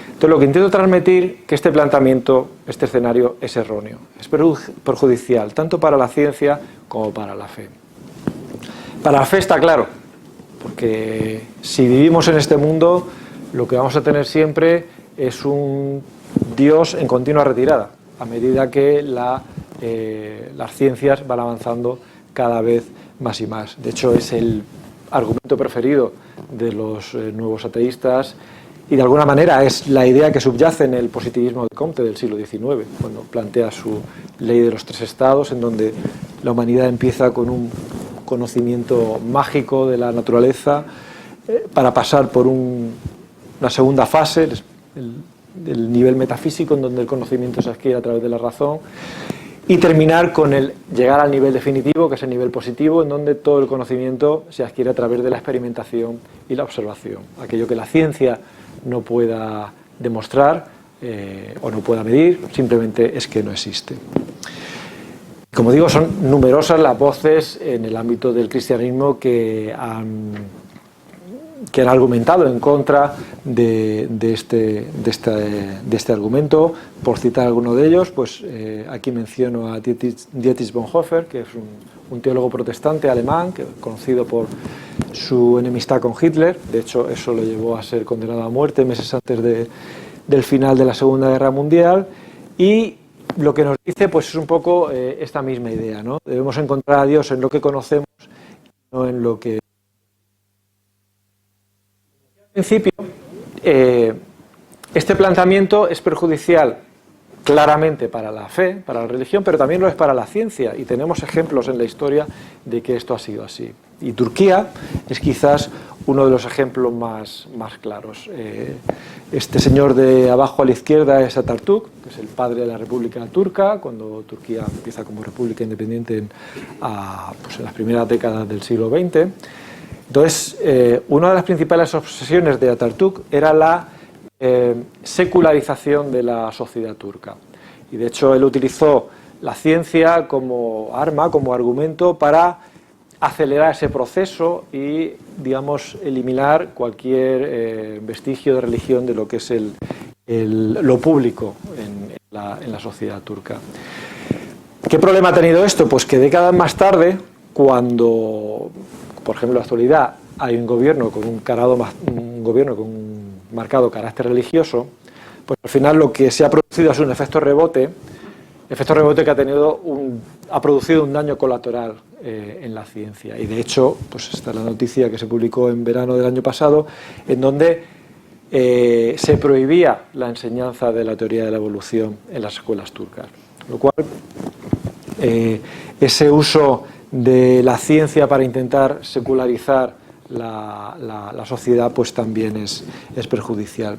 Entonces, lo que intento transmitir que este planteamiento, este escenario, es erróneo, es perjudicial, tanto para la ciencia como para la fe. Para la fe está claro, porque si vivimos en este mundo, lo que vamos a tener siempre es un Dios en continua retirada, a medida que las ciencias van avanzando cada vez más y más. De hecho, es el argumento preferido de los nuevos ateístas, y de alguna manera es la idea que subyace en el positivismo de Comte del siglo XIX, cuando plantea su ley de los tres estados, en donde la humanidad empieza con un conocimiento mágico de la naturaleza, para pasar por una segunda fase, el nivel metafísico, en donde el conocimiento se adquiere a través de la razón, y terminar con llegar al nivel definitivo, que es el nivel positivo, en donde todo el conocimiento se adquiere a través de la experimentación y la observación. Aquello que la ciencia no pueda demostrar o no pueda medir, simplemente es que no existe. como digo, son numerosas las voces en el ámbito del cristianismo que han argumentado en contra de este argumento. Por citar alguno de ellos, pues aquí menciono a Dietrich Bonhoeffer, que es un teólogo protestante alemán, conocido por su enemistad con Hitler. De hecho, eso lo llevó a ser condenado a muerte meses antes del final de la Segunda Guerra Mundial. Y lo que nos dice, pues, es un poco esta misma idea, ¿no? Debemos encontrar a Dios en lo que conocemos y no en lo que... En principio, este planteamiento es perjudicial claramente para la fe, para la religión, pero también lo es para la ciencia, y tenemos ejemplos en la historia de que esto ha sido así. Y Turquía es quizás uno de los ejemplos más claros. Este señor de abajo a la izquierda es Atatürk, que es el padre de la República Turca, cuando Turquía empieza como república independiente en las primeras décadas del siglo XX. Entonces, una de las principales obsesiones de Atatürk era la secularización de la sociedad turca. Y de hecho, él utilizó la ciencia como arma, como argumento para acelerar ese proceso y, digamos, eliminar cualquier vestigio de religión de lo que es lo público en la sociedad turca. ¿Qué problema ha tenido esto? Pues que décadas más tarde, cuando, por ejemplo, en la actualidad hay un gobierno con un marcado carácter religioso, pues al final lo que se ha producido es un efecto rebote que ha producido un daño colateral en la ciencia. Y de hecho, pues esta es la noticia que se publicó en verano del año pasado, en donde se prohibía la enseñanza de la teoría de la evolución en las escuelas turcas. Lo cual, ese uso de la ciencia para intentar secularizar la sociedad, pues también es perjudicial.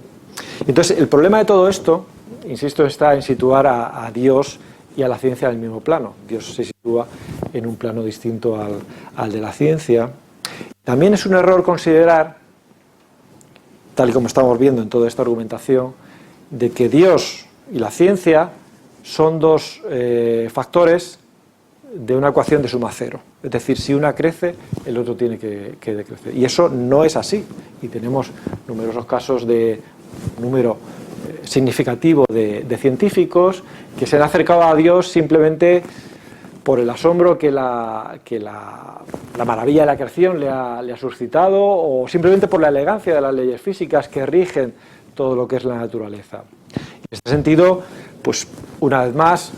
Entonces, el problema de todo esto, insisto, está en situar a Dios y a la ciencia en el mismo plano. Dios se sitúa en un plano distinto al de la ciencia. También es un error considerar, tal y como estamos viendo en toda esta argumentación, de que Dios y la ciencia son dos factores de una ecuación de suma cero. Es decir, si una crece, el otro tiene que decrecer. Y eso no es así. Y tenemos numerosos casos de número significativo de científicos que se han acercado a Dios simplemente por el asombro que la maravilla de la creación le ha suscitado, o simplemente por la elegancia de las leyes físicas que rigen todo lo que es la naturaleza. En este sentido, pues una vez más,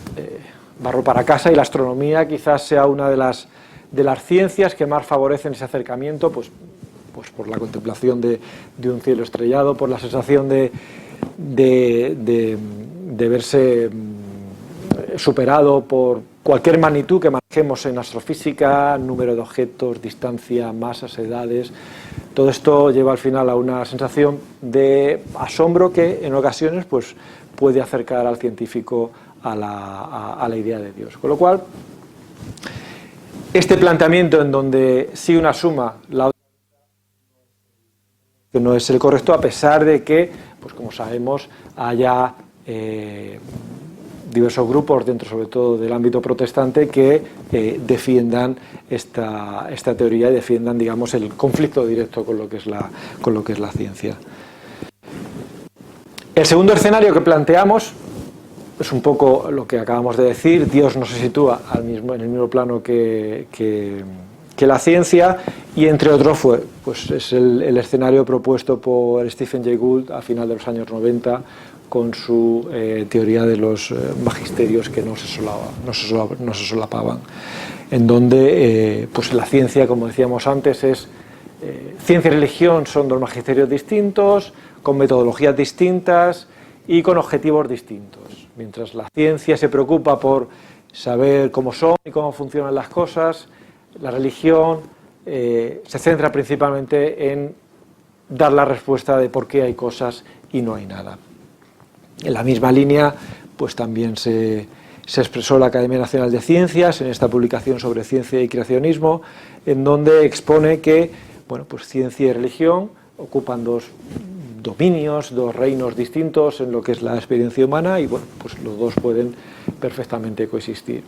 barro para casa, y la astronomía quizás sea una de las ciencias que más favorecen ese acercamiento, pues por la contemplación de un cielo estrellado, por la sensación de verse superado por cualquier magnitud que manejemos en astrofísica, número de objetos, distancia, masas, edades. Todo esto lleva al final a una sensación de asombro que en ocasiones pues puede acercar al científico a la idea de Dios. Con lo cual, este planteamiento en donde sí una suma, la otra no es el correcto, a pesar de que, pues como sabemos, haya diversos grupos dentro, sobre todo del ámbito protestante, que defiendan esta teoría y defiendan, digamos, el conflicto directo con lo que es la ciencia. El segundo escenario que planteamos es un poco lo que acabamos de decir. Dios no se sitúa en el mismo plano que la ciencia, y entre otros es el escenario propuesto por Stephen Jay Gould a final de los años 90 con su teoría de los magisterios que no se solapaban, en donde pues la ciencia, como decíamos antes, ciencia y religión son dos magisterios distintos, con metodologías distintas y con objetivos distintos. Mientras la ciencia se preocupa por saber cómo son y cómo funcionan las cosas, la religión se centra principalmente en dar la respuesta de por qué hay cosas y no hay nada. En la misma línea, pues también se expresó la Academia Nacional de Ciencias en esta publicación sobre ciencia y creacionismo, en donde expone que, bueno, pues ciencia y religión ocupan dos dominios, dos reinos distintos en lo que es la experiencia humana y bueno, pues los dos pueden perfectamente coexistir.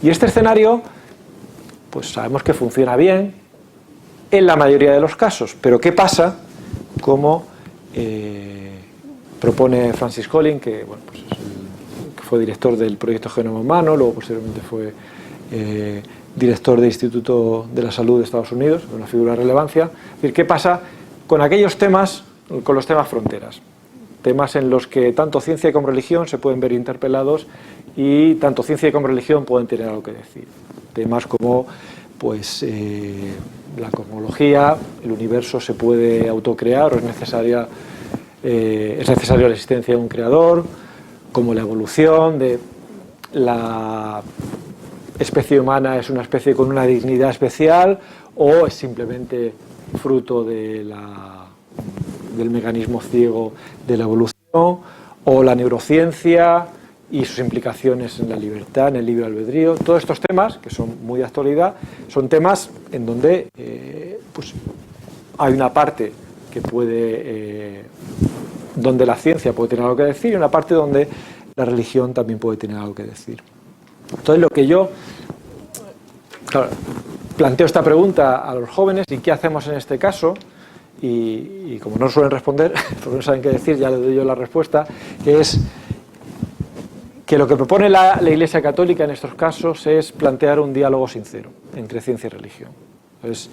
Y este escenario, pues sabemos que funciona bien en la mayoría de los casos, pero ¿qué pasa? Como propone Francis Collins, que, bueno, pues que fue director del proyecto Genoma Humano, luego posteriormente fue director del Instituto de la Salud de Estados Unidos, una figura de relevancia. Es decir, ¿qué pasa con aquellos temas, con los temas fronteras? Temas en los que tanto ciencia como religión se pueden ver interpelados y tanto ciencia como religión pueden tener algo que decir. Temas como, pues, la cosmología, el universo se puede autocrear o es necesaria la existencia de un creador, como la evolución de la especie humana es una especie con una dignidad especial o es simplemente fruto del mecanismo ciego de la evolución, o la neurociencia y sus implicaciones en la libertad, en el libre albedrío. Todos estos temas, que son muy de actualidad, son temas en donde pues hay una parte que puede, donde la ciencia puede tener algo que decir y una parte donde la religión también puede tener algo que decir. Entonces, lo que yo, claro, planteo esta pregunta a los jóvenes: ¿y qué hacemos en este caso? Y como no suelen responder, porque no saben qué decir, ya le doy yo la respuesta, que es que lo que propone la Iglesia Católica en estos casos es plantear un diálogo sincero entre ciencia y religión. Entonces,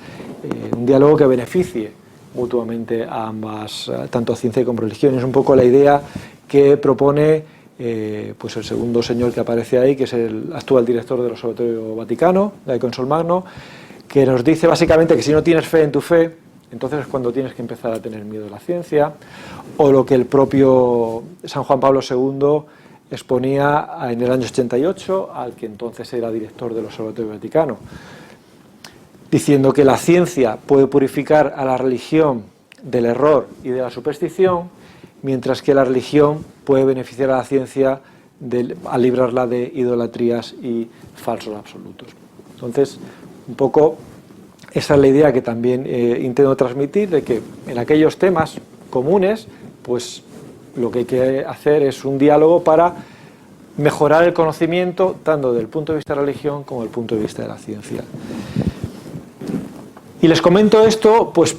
un diálogo que beneficie mutuamente a ambas, tanto a ciencia como a religión. Es un poco la idea que propone pues el segundo señor que aparece ahí, que es el actual director del Observatorio Vaticano, Gaecon Solmagno, que nos dice básicamente que si no tienes fe en tu fe, entonces es cuando tienes que empezar a tener miedo a la ciencia, o lo que el propio San Juan Pablo II exponía en el año 88, al que entonces era director del Observatorio Vaticano, diciendo que la ciencia puede purificar a la religión del error y de la superstición, mientras que la religión puede beneficiar a la ciencia al librarla de idolatrías y falsos absolutos. Entonces, un poco esa es la idea que también intento transmitir, de que en aquellos temas comunes, pues lo que hay que hacer es un diálogo para mejorar el conocimiento, tanto desde el punto de vista de la religión como desde el punto de vista de la ciencia. Y les comento esto pues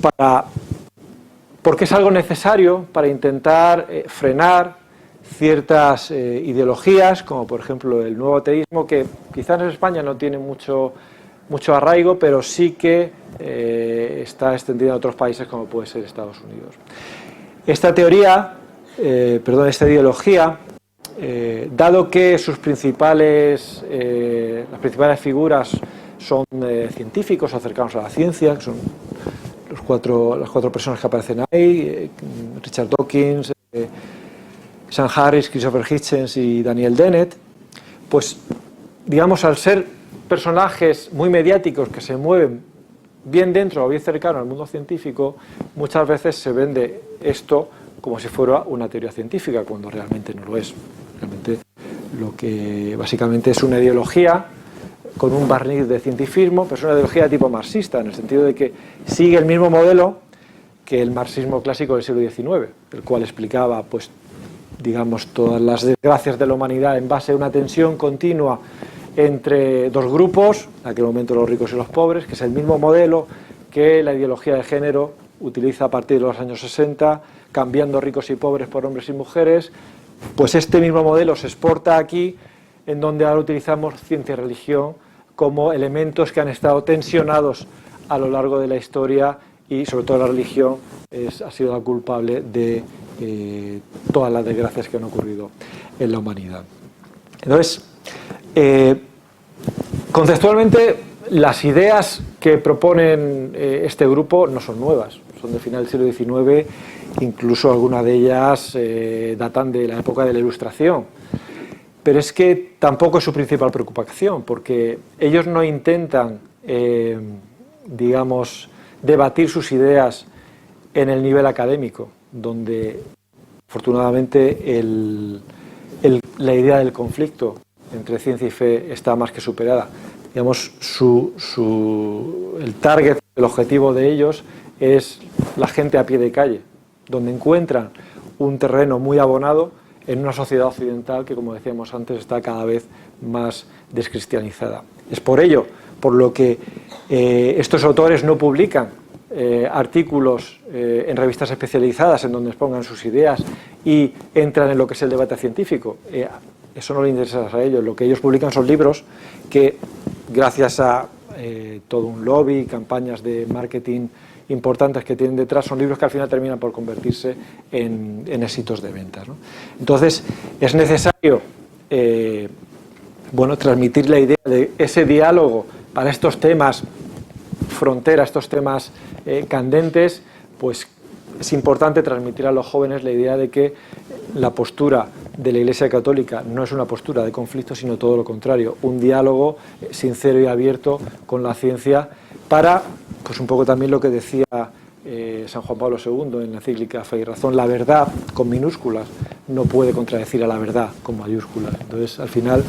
porque es algo necesario para intentar frenar ciertas ideologías, como por ejemplo el nuevo ateísmo, que quizás en España no tiene mucho arraigo, pero sí que está extendida en otros países como puede ser Estados Unidos. Esta ideología, dado que las principales figuras son científicos o cercanos a la ciencia, que son las cuatro personas que aparecen ahí, Richard Dawkins, Sam Harris, Christopher Hitchens y Daniel Dennett, pues digamos, al ser personajes muy mediáticos que se mueven bien dentro o bien cercano al mundo científico, muchas veces se vende esto como si fuera una teoría científica, cuando realmente no lo es. Realmente lo que básicamente es una ideología con un barniz de cientifismo, pero es una ideología de tipo marxista, en el sentido de que sigue el mismo modelo que el marxismo clásico del siglo XIX, el cual explicaba, pues, digamos, todas las desgracias de la humanidad en base a una tensión continua entre dos grupos, en aquel momento los ricos y los pobres, que es el mismo modelo que la ideología de género utiliza a partir de los años 60, cambiando ricos y pobres por hombres y mujeres. Pues este mismo modelo se exporta aquí, en donde ahora utilizamos ciencia y religión como elementos que han estado tensionados a lo largo de la historia, y sobre todo la religión ha sido la culpable de todas las desgracias que han ocurrido en la humanidad. Entonces, conceptualmente, las ideas que proponen este grupo no son nuevas, son de final del siglo XIX, incluso algunas de ellas datan de la época de la Ilustración. Pero es que tampoco es su principal preocupación, porque ellos no intentan, digamos, debatir sus ideas en el nivel académico, donde afortunadamente la idea del conflicto entre ciencia y fe está más que superada. Digamos, el target, el objetivo de ellos es la gente a pie de calle, donde encuentran un terreno muy abonado en una sociedad occidental que, como decíamos antes, está cada vez más descristianizada. Es por ello por lo que estos autores no publican artículos en revistas especializadas en donde expongan sus ideas y entran en lo que es el debate científico. Eso no les interesa a ellos. Lo que ellos publican son libros que, gracias a todo un lobby, campañas de marketing importantes que tienen detrás, son libros que al final terminan por convertirse en éxitos de ventas, ¿no? Entonces, es necesario transmitir la idea de ese diálogo para estos temas frontera, estos temas candentes. Pues es importante transmitir a los jóvenes la idea de que la postura de la Iglesia Católica no es una postura de conflicto, sino todo lo contrario, un diálogo sincero y abierto con la ciencia para, pues un poco también lo que decía San Juan Pablo II en la encíclica Fe y Razón: la verdad con minúsculas no puede contradecir a la verdad con mayúsculas. Entonces, al final,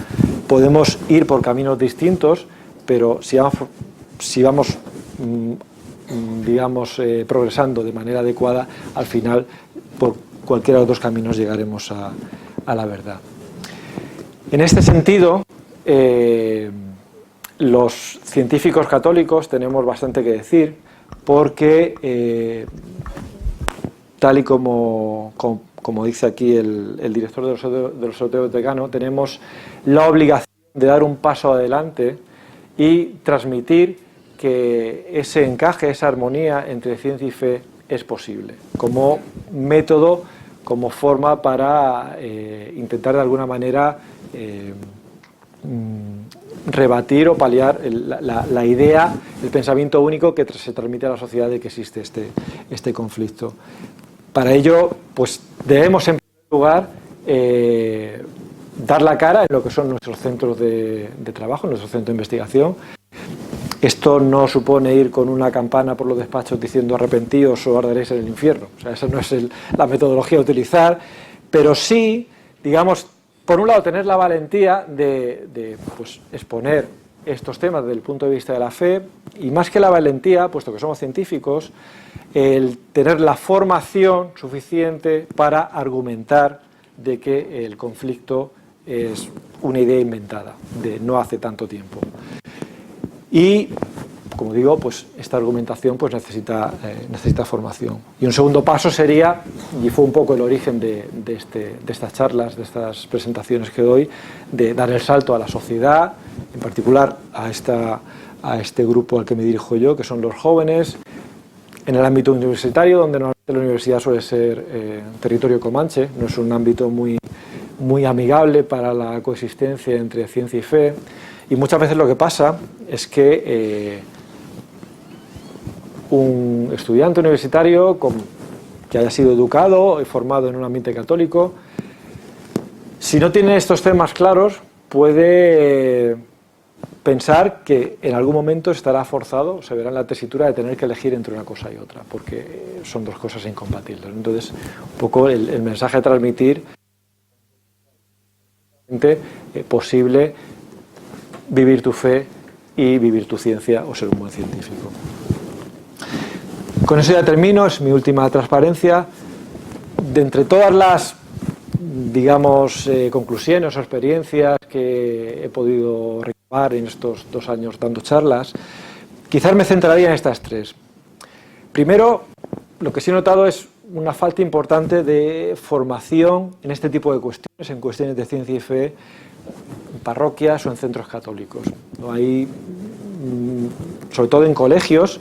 podemos ir por caminos distintos, pero si vamos progresando de manera adecuada, al final, por cualquiera de los dos caminos llegaremos a la verdad. En este sentido, los científicos católicos tenemos bastante que decir, porque tal y como dice aquí el director del Observatorio Vaticano, tenemos la obligación de dar un paso adelante y transmitir que ese encaje, esa armonía entre ciencia y fe es posible, como método, como forma para intentar de alguna manera rebatir o paliar la idea, el pensamiento único que se transmite a la sociedad de que existe este conflicto. Para ello, pues debemos en primer lugar dar la cara en lo que son nuestros centros de trabajo, nuestros centros de investigación. Esto no supone ir con una campana por los despachos diciendo arrepentíos o arderéis en el infierno. O sea, esa no es la metodología a utilizar, pero sí, digamos, por un lado, tener la valentía de exponer estos temas desde el punto de vista de la fe, y más que la valentía, puesto que somos científicos, el tener la formación suficiente para argumentar de que el conflicto es una idea inventada de no hace tanto tiempo. Y, como digo, pues esta argumentación pues necesita formación. Y un segundo paso sería, y fue un poco el origen de estas charlas, de estas presentaciones que doy, de dar el salto a la sociedad, en particular a este grupo al que me dirijo yo, que son los jóvenes, en el ámbito universitario, donde normalmente la universidad suele ser territorio comanche, no es un ámbito muy amigable para la coexistencia entre ciencia y fe. Y muchas veces lo que pasa es que un estudiante universitario que haya sido educado y formado en un ambiente católico, si no tiene estos temas claros, puede pensar que en algún momento estará forzado, se verá en la tesitura de tener que elegir entre una cosa y otra, porque son dos cosas incompatibles. Entonces, un poco el mensaje a transmitir es posible vivir tu fe y vivir tu ciencia o ser un buen científico. Con eso ya termino, es mi última transparencia. De entre todas las, digamos, conclusiones o experiencias que he podido recabar en estos 2 años dando charlas, quizás me centraría en estas 3. Primero, lo que sí he notado es una falta importante de formación en este tipo de cuestiones, en cuestiones de ciencia y fe, en parroquias o en centros católicos. No hay, sobre todo en colegios,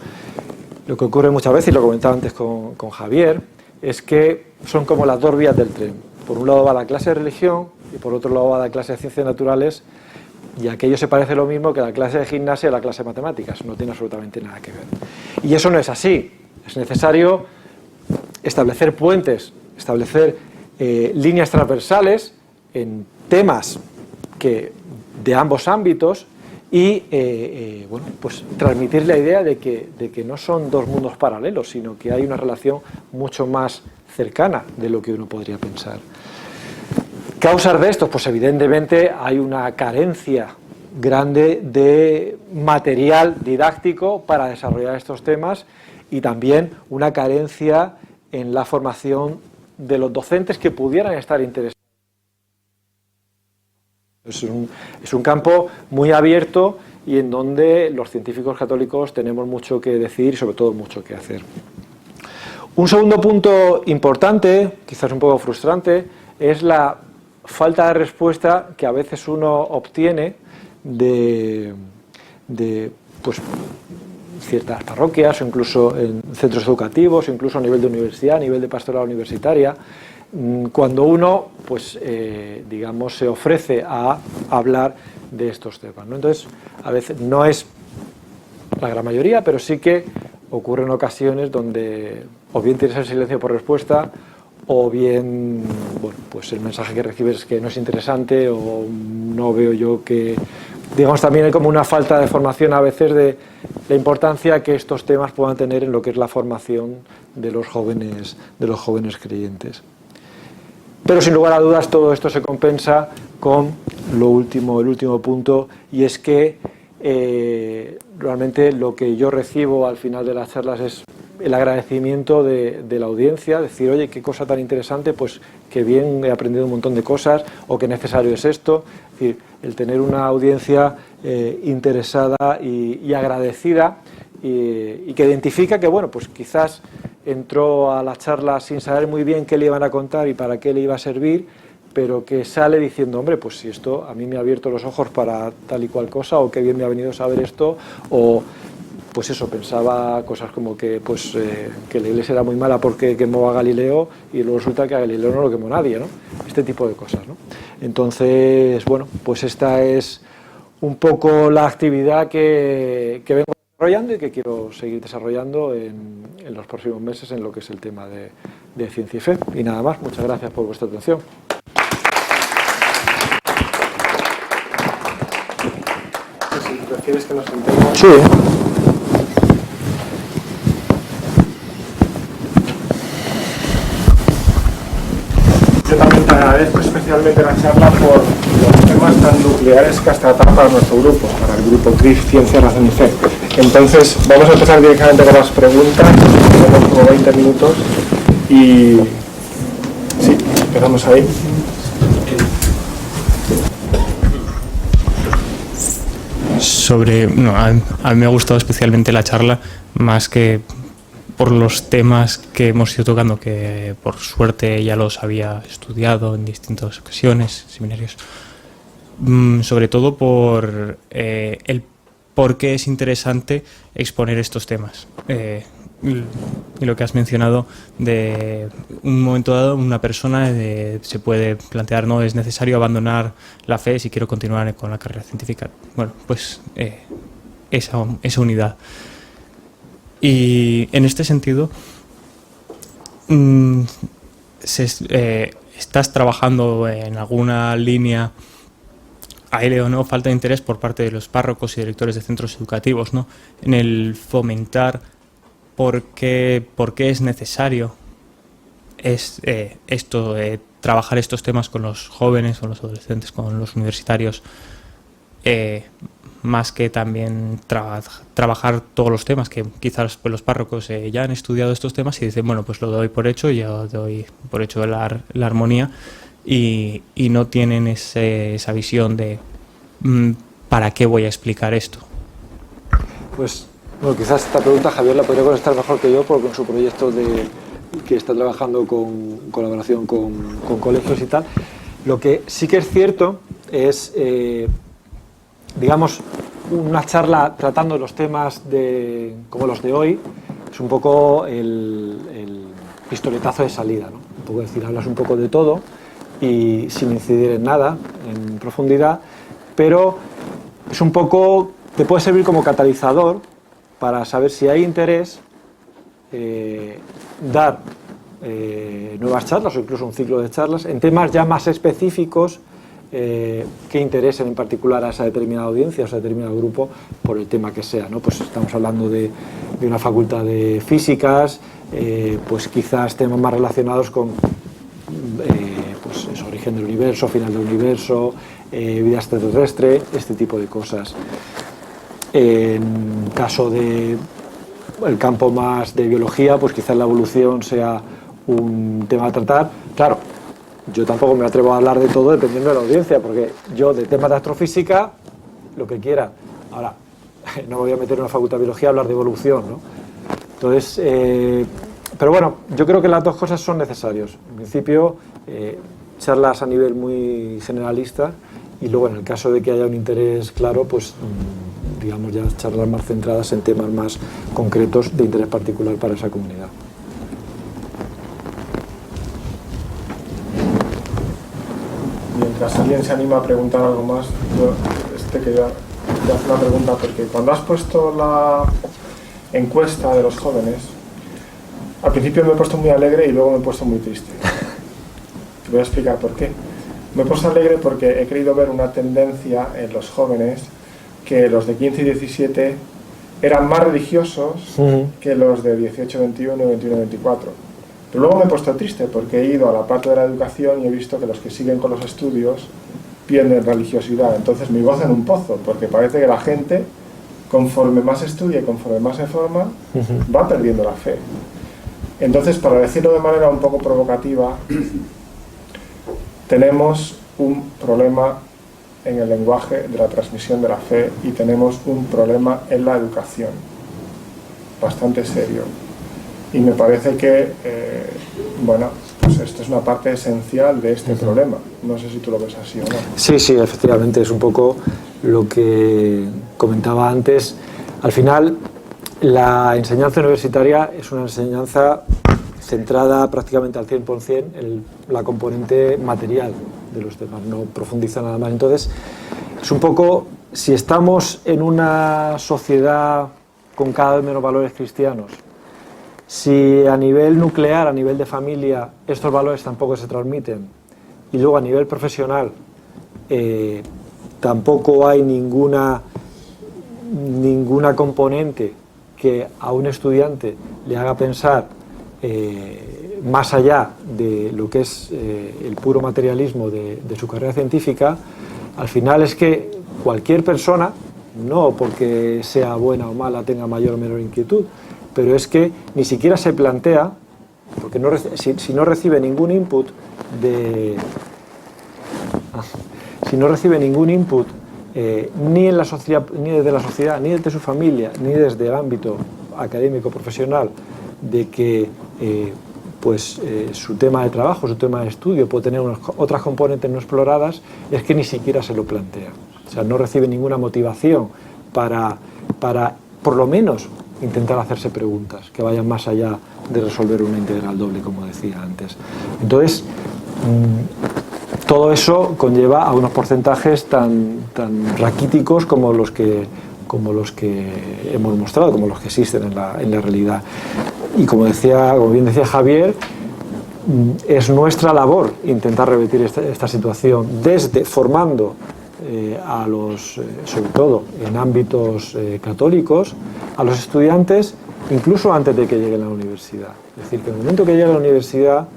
lo que ocurre muchas veces, y lo comentaba antes con Javier, es que son como las 2 vías del tren. Por un lado va la clase de religión y por otro lado va la clase de ciencias naturales, y aquello se parece lo mismo que la clase de gimnasia o la clase de matemáticas, no tiene absolutamente nada que ver. Y eso no es así. Es necesario establecer puentes, establecer líneas transversales en temas de ambos ámbitos y pues transmitir la idea de que no son 2 mundos paralelos, sino que hay una relación mucho más cercana de lo que uno podría pensar. ¿Causas de esto? Pues evidentemente hay una carencia grande de material didáctico para desarrollar estos temas y también una carencia en la formación de los docentes que pudieran estar interesados. Es un campo muy abierto y en donde los científicos católicos tenemos mucho que decir y sobre todo mucho que hacer. Un segundo punto importante, quizás un poco frustrante, es la falta de respuesta que a veces uno obtiene de pues, ciertas parroquias o incluso en centros educativos, o incluso a nivel de universidad, a nivel de pastoral universitaria, cuando uno, pues, digamos, se ofrece a hablar de estos temas, ¿no? Entonces, a veces no es la gran mayoría, pero sí que ocurren ocasiones donde o bien tienes el silencio por respuesta o bien, bueno, pues el mensaje que recibes es que no es interesante o no veo yo que, digamos, también hay como una falta de formación a veces de la importancia que estos temas puedan tener en lo que es la formación de los jóvenes creyentes. Pero sin lugar a dudas todo esto se compensa con el último punto, y es que realmente lo que yo recibo al final de las charlas es el agradecimiento de la audiencia, decir, oye, qué cosa tan interesante, pues qué bien, he aprendido un montón de cosas, o qué necesario es esto. Es decir, el tener una audiencia interesada y agradecida y que identifica que, bueno, pues quizás entró a la charla sin saber muy bien qué le iban a contar y para qué le iba a servir, pero que sale diciendo, hombre, pues si esto a mí me ha abierto los ojos para tal y cual cosa, o qué bien me ha venido saber esto, o pues eso, pensaba cosas como que pues que la Iglesia era muy mala porque quemó a Galileo y luego resulta que a Galileo no lo quemó nadie, ¿no? Este tipo de cosas, ¿no? Entonces, bueno, pues esta es un poco la actividad que vengo desarrollando y que quiero seguir desarrollando en los próximos meses en lo que es el tema de ciencia y fe. Y nada más, muchas gracias por vuestra atención. Si prefieres que nos sentemos. Sí. Yo también te agradezco especialmente la charla por los temas tan nucleares que has tratado para nuestro grupo, para el grupo CRIF, Ciencia, Razón y Fe. Entonces, vamos a empezar directamente con las preguntas, tenemos como 20 minutos y sí, empezamos ahí. A mí me ha gustado especialmente la charla, más que por los temas que hemos ido tocando, que por suerte ya los había estudiado en distintas ocasiones, seminarios, sobre todo por el por qué es interesante exponer estos temas. Y lo que has mencionado, de un momento dado una persona se puede plantear, no es necesario abandonar la fe si quiero continuar con la carrera científica. Bueno, pues esa unidad. Y en este sentido, ¿estás trabajando en alguna línea, hay o no falta de interés por parte de los párrocos y directores de centros educativos, ¿no?, en el fomentar por qué es necesario trabajar estos temas con los jóvenes, con los adolescentes, con los universitarios, más que también trabajar todos los temas que quizás pues, los párrocos ya han estudiado estos temas y dicen, bueno, pues lo doy por hecho, yo doy por hecho la armonía, y no tienen esa visión de ¿para qué voy a explicar esto? Pues bueno, quizás esta pregunta Javier la podría contestar mejor que yo, porque con su proyecto que está trabajando con colaboración con colegios y tal. Lo que sí que es cierto es, digamos, una charla tratando los temas como los de hoy, es un poco el pistoletazo de salida, ¿no? Un poco decir, hablas un poco de todo y sin incidir en nada, en profundidad, pero es un poco, te puede servir como catalizador para saber si hay interés, dar nuevas charlas o incluso un ciclo de charlas en temas ya más específicos que interesen en particular a esa determinada audiencia, a ese determinado grupo, por el tema que sea, ¿no? Pues estamos hablando de una facultad de físicas, pues quizás temas más relacionados con pues eso, origen del universo, final del universo, vida extraterrestre, este tipo de cosas. En caso de el campo más de biología, pues quizás la evolución sea un tema a tratar. Claro, yo tampoco me atrevo a hablar de todo dependiendo de la audiencia, porque yo de temas de astrofísica, lo que quiera. Ahora, no me voy a meter en una facultad de biología a hablar de evolución, ¿no? Entonces, pero bueno, yo creo que las dos cosas son necesarias. En principio, charlas a nivel muy generalista, y luego en el caso de que haya un interés claro, pues digamos ya charlas más centradas en temas más concretos de interés particular para esa comunidad. Mientras alguien se anima a preguntar algo más, yo quería hacer una pregunta, porque cuando has puesto la encuesta de los jóvenes, al principio me he puesto muy alegre y luego me he puesto muy triste. Te voy a explicar por qué. Me he puesto alegre porque he querido ver una tendencia en los jóvenes, que los de 15 y 17 eran más religiosos que los de 18, 21 y 21, 24. Pero luego me he puesto triste porque he ido a la parte de la educación y he visto que los que siguen con los estudios pierden religiosidad. Entonces me gozo en un pozo, porque parece que la gente, conforme más estudia y conforme más se forma, va perdiendo la fe. Entonces, para decirlo de manera un poco provocativa, tenemos un problema en el lenguaje de la transmisión de la fe y tenemos un problema en la educación bastante serio. Y me parece que, bueno, pues esto es una parte esencial de este problema. No sé si tú lo ves así o no. Sí, sí, efectivamente, es un poco lo que comentaba antes. Al final, la enseñanza universitaria es una enseñanza centrada prácticamente al 100% en la componente material de los temas, no profundiza nada más. Entonces, es un poco, si estamos en una sociedad con cada vez menos valores cristianos, si a nivel nuclear, a nivel de familia, estos valores tampoco se transmiten, y luego a nivel profesional tampoco hay ninguna componente que a un estudiante le haga pensar más allá de lo que es el puro materialismo de su carrera científica, al final es que cualquier persona, no porque sea buena o mala, tenga mayor o menor inquietud, pero es que ni siquiera se plantea, porque si no recibe ningún input ni en la sociedad, ni desde la sociedad, ni desde su familia, ni desde el ámbito académico profesional, de que su tema de trabajo, su tema de estudio puede tener otras componentes no exploradas, es que ni siquiera se lo plantea. O sea, no recibe ninguna motivación para por lo menos intentar hacerse preguntas que vayan más allá de resolver una integral doble, como decía antes. Entonces, todo eso conlleva a unos porcentajes tan raquíticos como los que hemos mostrado, como los que existen en la realidad. Y como bien decía Javier, es nuestra labor intentar revertir esta situación desde formando a los, sobre todo en ámbitos católicos, a los estudiantes incluso antes de que lleguen a la universidad. Es decir, que en el momento que llegue a la universidad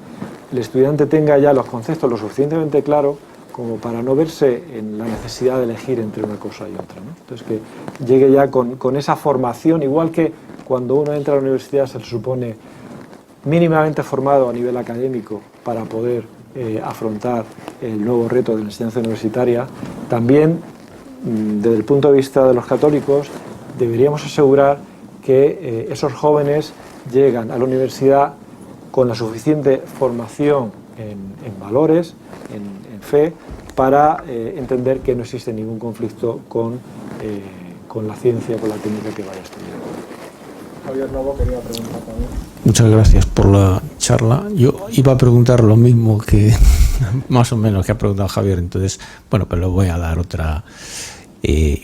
el estudiante tenga ya los conceptos lo suficientemente claros como para no verse en la necesidad de elegir entre una cosa y otra, ¿no? Entonces, que llegue ya con esa formación, igual que cuando uno entra a la universidad se le supone mínimamente formado a nivel académico para poder afrontar el nuevo reto de la enseñanza universitaria. También, desde el punto de vista de los católicos, deberíamos asegurar que esos jóvenes llegan a la universidad con la suficiente formación en valores, en fe, para entender que no existe ningún conflicto con la ciencia, con la técnica que vaya a estudiar. Javier Novo quería preguntar también. Muchas gracias por la charla. Yo iba a preguntar lo mismo que más o menos que ha preguntado Javier, entonces, bueno, pero le voy a dar otra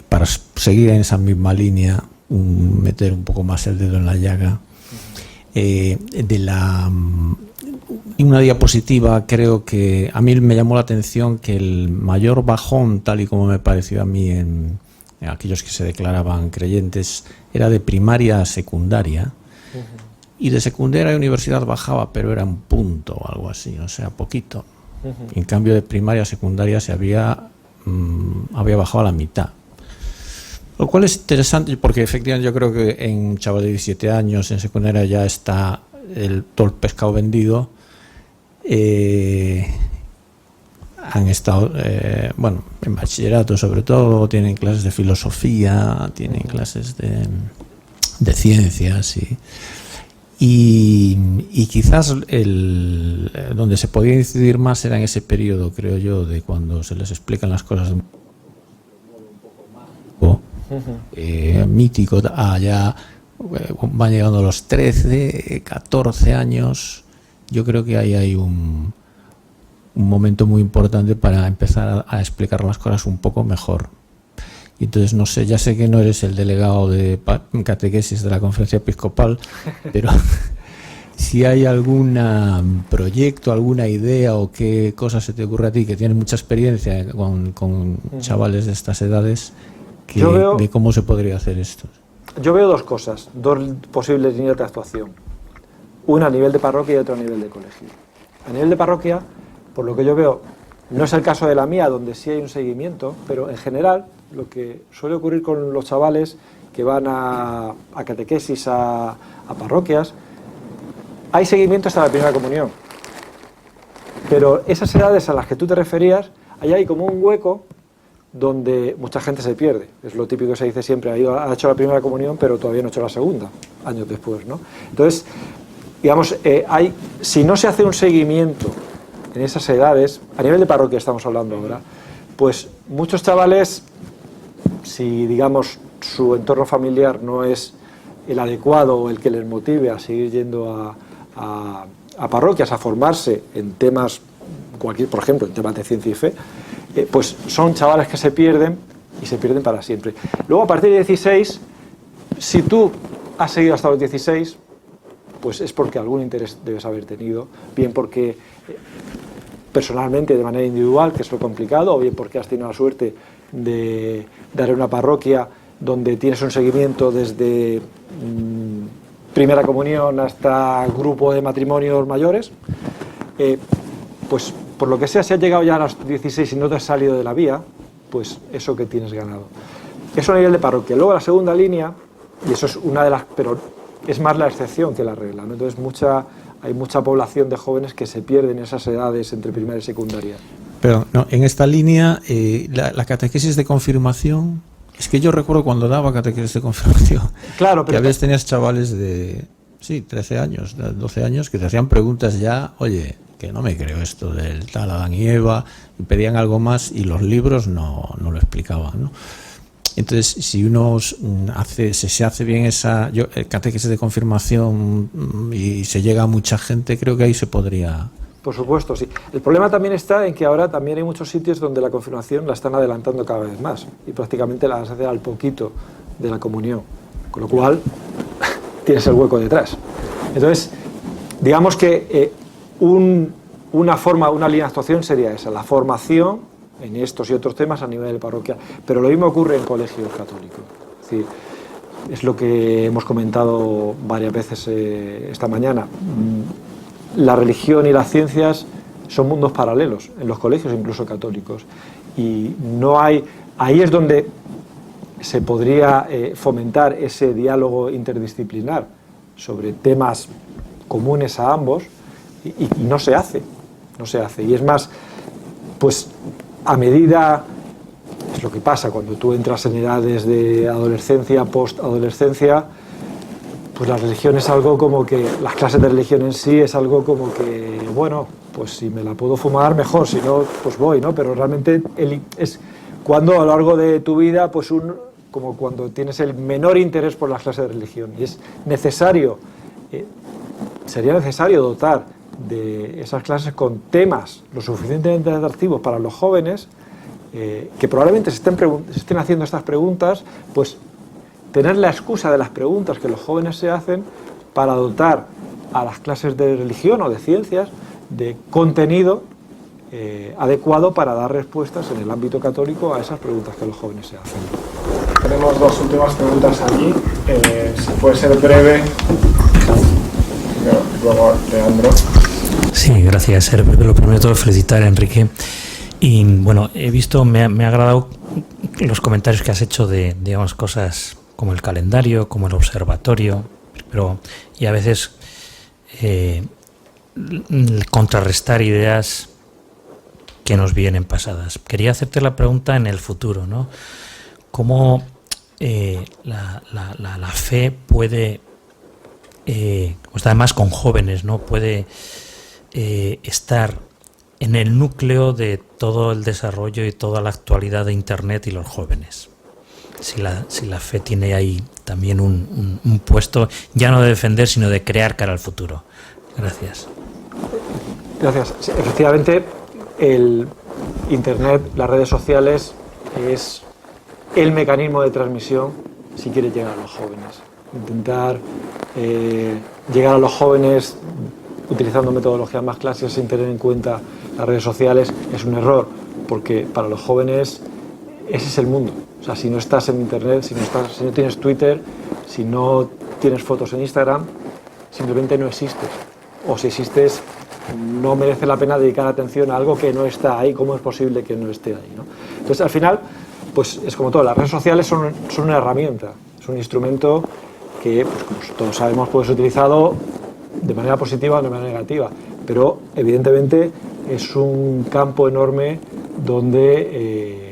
para seguir en esa misma línea, meter un poco más el dedo en la llaga. En una diapositiva creo que a mí me llamó la atención que el mayor bajón, tal y como me pareció a mí en aquellos que se declaraban creyentes, era de primaria a secundaria. Y de secundaria a universidad bajaba, pero era un punto o algo así, o sea, poquito. En cambio de primaria a secundaria se había bajado a la mitad. Lo cual es interesante porque efectivamente yo creo que en un chaval de 17 años en secundaria ya está todo el pescado vendido. Han estado, bueno, en bachillerato sobre todo, tienen clases de filosofía, tienen clases de ciencias y quizás donde se podía incidir más era en ese periodo, creo yo, de cuando se les explican las cosas de un poco mítico. Ya van llegando a los 13, 14 años. Yo creo que ahí hay un momento muy importante para empezar a explicar las cosas un poco mejor. Y entonces, no sé, ya sé que no eres el delegado de catequesis de la Conferencia Episcopal, pero si hay algún proyecto, alguna idea o qué cosa se te ocurre a ti, que tienes mucha experiencia con chavales de estas edades, de cómo se podría hacer esto. Yo veo dos cosas, dos posibles líneas de actuación. Una a nivel de parroquia y otra a nivel de colegio. A nivel de parroquia, por lo que yo veo, no es el caso de la mía, donde sí hay un seguimiento, pero en general lo que suele ocurrir con los chavales que van a catequesis, a parroquias, hay seguimiento hasta la primera comunión. Pero esas edades a las que tú te referías, ahí hay como un hueco donde mucha gente se pierde. Es lo típico que se dice siempre, ha hecho la primera comunión, pero todavía no ha hecho la segunda, años después, ¿no? Entonces, digamos, si no se hace un seguimiento en esas edades, a nivel de parroquia estamos hablando ahora, pues muchos chavales, si digamos su entorno familiar no es el adecuado o el que les motive a seguir yendo a parroquias, a formarse en temas, por ejemplo, en temas de ciencia y fe, pues son chavales que se pierden y se pierden para siempre. Luego, a partir de 16, si tú has seguido hasta los 16, pues es porque algún interés debes haber tenido, bien porque personalmente, de manera individual, que es lo complicado, o bien porque has tenido la suerte de dar una parroquia donde tienes un seguimiento desde primera comunión hasta grupo de matrimonios mayores, pues por lo que sea, si has llegado ya a los 16 y no te has salido de la vía, pues eso que tienes ganado. Eso a nivel de parroquia. Luego la segunda línea, y eso es una de las, pero es más la excepción que la regla, ¿no? Entonces hay mucha población de jóvenes que se pierden en esas edades entre primaria y secundaria. Pero no, en esta línea, la catequesis de confirmación, es que yo recuerdo cuando daba catequesis de confirmación, claro, pero que a veces tenías chavales de 13 años, 12 años, que te hacían preguntas ya, oye, que no me creo esto del tal Adán y Eva, y pedían algo más y los libros no lo explicaban, ¿no? Entonces, si uno se hace bien esa catequesis de confirmación y se llega a mucha gente, creo que ahí se podría... Por supuesto, sí. El problema también está en que ahora también hay muchos sitios donde la confirmación la están adelantando cada vez más y prácticamente la vas a hacer al poquito de la comunión, con lo cual tienes el hueco detrás. Entonces, digamos que una línea de actuación sería esa, la formación en estos y otros temas a nivel de parroquia, pero lo mismo ocurre en colegios católicos. Es decir, es lo que hemos comentado varias veces esta mañana. La religión y las ciencias son mundos paralelos en los colegios, incluso católicos, y ahí es donde se podría fomentar ese diálogo interdisciplinar sobre temas comunes a ambos, y no se hace, y es más, pues a medida, es lo que pasa cuando tú entras en edades de adolescencia, postadolescencia, pues la religión es algo como que, las clases de religión en sí es algo como que, bueno, pues si me la puedo fumar mejor, si no, pues voy, ¿no? Pero realmente es cuando a lo largo de tu vida, pues como cuando tienes el menor interés por las clases de religión, y es necesario, sería necesario dotar de esas clases con temas lo suficientemente atractivos para los jóvenes, que probablemente se estén haciendo estas preguntas, pues tener la excusa de las preguntas que los jóvenes se hacen para dotar a las clases de religión o de ciencias de contenido adecuado para dar respuestas en el ámbito católico a esas preguntas que los jóvenes se hacen. Tenemos dos últimas preguntas allí, si puede ser breve. Luego Leandro. Sí, gracias. Lo primero de todo, felicitar a Enrique. Y bueno, he visto, me ha agradado los comentarios que has hecho de, digamos, cosas como el calendario, como el observatorio, y a veces contrarrestar ideas que nos vienen pasadas. Quería hacerte la pregunta en el futuro, ¿no? ¿Cómo la fe puede, pues además con jóvenes, ¿no? Puede estar en el núcleo de todo el desarrollo y toda la actualidad de Internet y los jóvenes? Si la fe tiene ahí también un puesto, ya no de defender, sino de crear cara al futuro. Gracias. Gracias. Sí, efectivamente, el Internet, las redes sociales, es el mecanismo de transmisión si quieres llegar a los jóvenes. Intentar llegar a los jóvenes utilizando metodologías más clásicas sin tener en cuenta las redes sociales es un error, porque para los jóvenes ese es el mundo. O sea, si no estás en Internet, si no tienes Twitter, si no tienes fotos en Instagram, simplemente no existes. O si existes, no merece la pena dedicar atención a algo que no está ahí. ¿Cómo es posible que no esté ahí, ¿no? Entonces, al final, pues es como todo. Las redes sociales son una herramienta, es un instrumento que, pues, como todos sabemos, puede ser utilizado de manera positiva o de manera negativa. Pero, evidentemente, es un campo enorme donde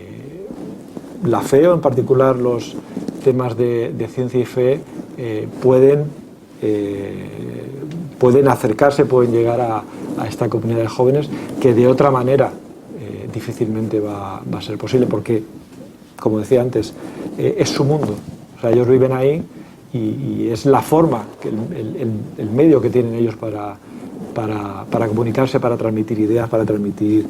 la fe, o en particular los temas de ciencia y fe, pueden acercarse, pueden llegar a esta comunidad de jóvenes que de otra manera difícilmente va a ser posible, porque, como decía antes, es su mundo. O sea, ellos viven ahí y es la forma, el medio que tienen ellos para comunicarse, para transmitir ideas, para transmitir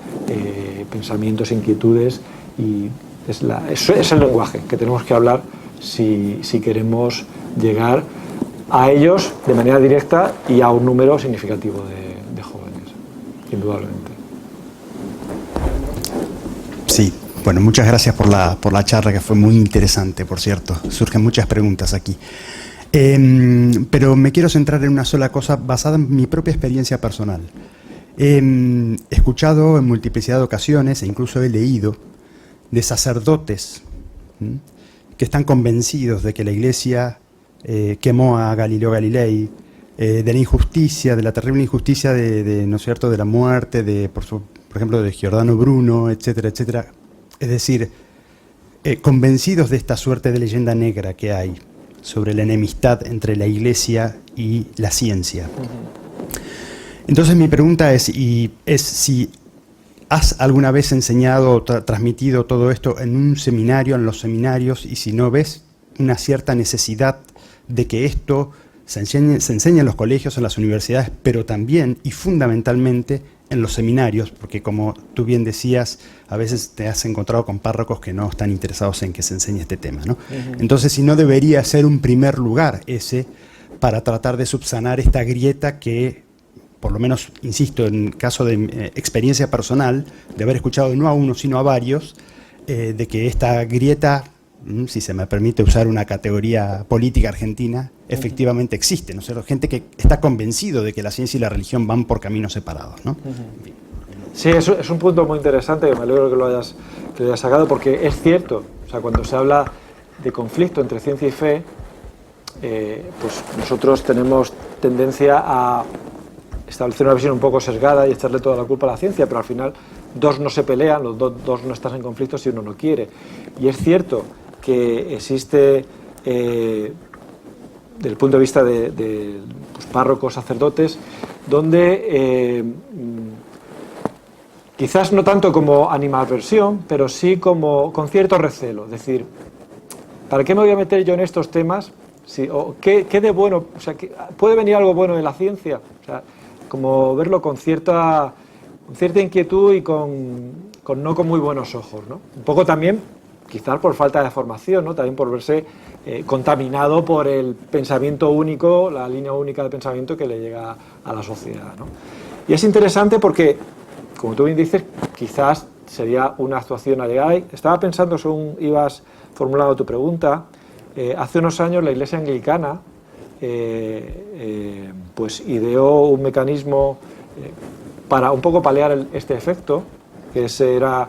pensamientos, inquietudes, y es el lenguaje que tenemos que hablar si queremos llegar a ellos de manera directa y a un número significativo de jóvenes, indudablemente. Sí, bueno, muchas gracias por la charla, que fue muy interesante, por cierto. Surgen muchas preguntas aquí. Pero me quiero centrar en una sola cosa basada en mi propia experiencia personal. He escuchado en multiplicidad de ocasiones, e incluso he leído, de sacerdotes que están convencidos de que la Iglesia quemó a Galileo Galilei, de la injusticia, de la terrible injusticia ¿no es cierto?, de la muerte, por ejemplo, de Giordano Bruno, etcétera, etcétera. Es decir, convencidos de esta suerte de leyenda negra que hay sobre la enemistad entre la Iglesia y la ciencia. Entonces mi pregunta es si ¿has alguna vez enseñado o transmitido todo esto en un seminario, en los seminarios, y si no ves una cierta necesidad de que esto se enseñe en los colegios, en las universidades, pero también y fundamentalmente en los seminarios? Porque, como tú bien decías, a veces te has encontrado con párrocos que no están interesados en que se enseñe este tema, ¿no? Entonces, si no debería ser un primer lugar ese para tratar de subsanar esta grieta que, por lo menos, insisto, en caso de experiencia personal, de haber escuchado no a uno, sino a varios, de que esta grieta, si se me permite usar una categoría política argentina, efectivamente existe, ¿no? O sea, gente que está convencido de que la ciencia y la religión van por caminos separados, ¿no? Sí, es un punto muy interesante, que me alegro que lo hayas sacado, porque es cierto. O sea, cuando se habla de conflicto entre ciencia y fe, pues nosotros tenemos tendencia a establecer una visión un poco sesgada y echarle toda la culpa a la ciencia, pero al final dos no se pelean, los dos no están en conflicto si uno no quiere. Y es cierto que existe, desde el punto de vista de pues, párrocos, sacerdotes, donde quizás no tanto como animadversión, pero sí como con cierto recelo. Es decir, ¿para qué me voy a meter yo en estos temas? ¿Qué de bueno? O sea, ¿puede venir algo bueno de la ciencia? O sea, como verlo con cierta inquietud y no con muy buenos ojos, ¿no? Un poco también, quizás por falta de formación, ¿no? También por verse contaminado por el pensamiento único, la línea única de pensamiento que le llega a la sociedad, ¿no? Y es interesante porque, como tú bien dices, quizás sería una actuación alegada. Estaba pensando, según ibas formulando tu pregunta, hace unos años la Iglesia Anglicana pues ideó un mecanismo para un poco paliar este efecto, que era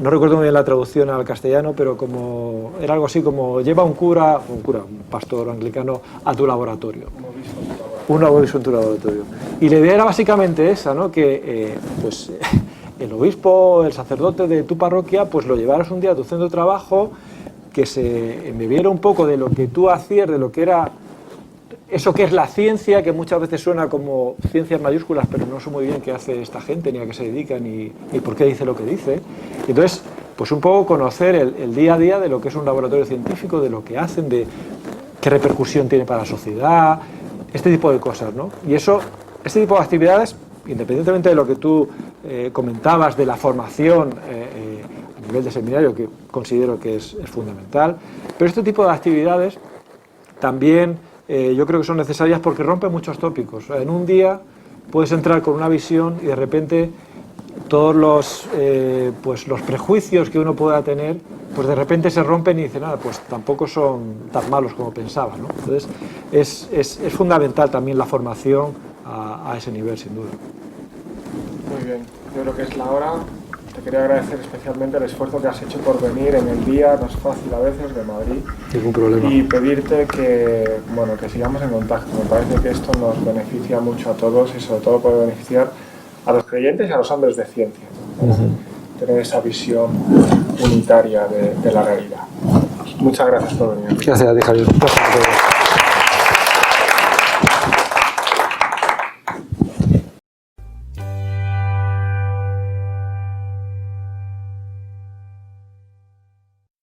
no recuerdo muy bien la traducción al castellano, pero como era algo así como lleva un pastor anglicano a tu laboratorio. Un obispo en tu laboratorio. Y la idea era básicamente esa, ¿no? Que pues el obispo, el sacerdote de tu parroquia, pues lo llevaras un día a tu centro de trabajo, que se embebiera un poco de lo que tú hacías, de lo que era eso que es la ciencia, que muchas veces suena como ciencias mayúsculas, pero no sé muy bien qué hace esta gente, ni a qué se dedica, ni por qué dice lo que dice. Entonces, pues un poco conocer el día a día de lo que es un laboratorio científico, de lo que hacen, de qué repercusión tiene para la sociedad, este tipo de cosas, ¿no? Y eso, este tipo de actividades, independientemente de lo que tú comentabas de la formación a nivel de seminario, que considero que es fundamental, pero este tipo de actividades también yo creo que son necesarias porque rompen muchos tópicos. O sea, en un día puedes entrar con una visión y de repente todos los prejuicios que uno pueda tener, pues de repente se rompen y dicen, nada, pues tampoco son tan malos como pensaba, ¿no? Entonces es fundamental también la formación a ese nivel, sin duda. Muy bien, yo creo que es la hora. Te quería agradecer especialmente el esfuerzo que has hecho por venir en el día, no es fácil a veces, de Madrid. Ningún problema. Y pedirte que sigamos en contacto. Me parece que esto nos beneficia mucho a todos y sobre todo puede beneficiar a los creyentes y a los hombres de ciencia. Tener esa visión unitaria de la realidad. Muchas gracias por venir. Gracias a ti, Javier.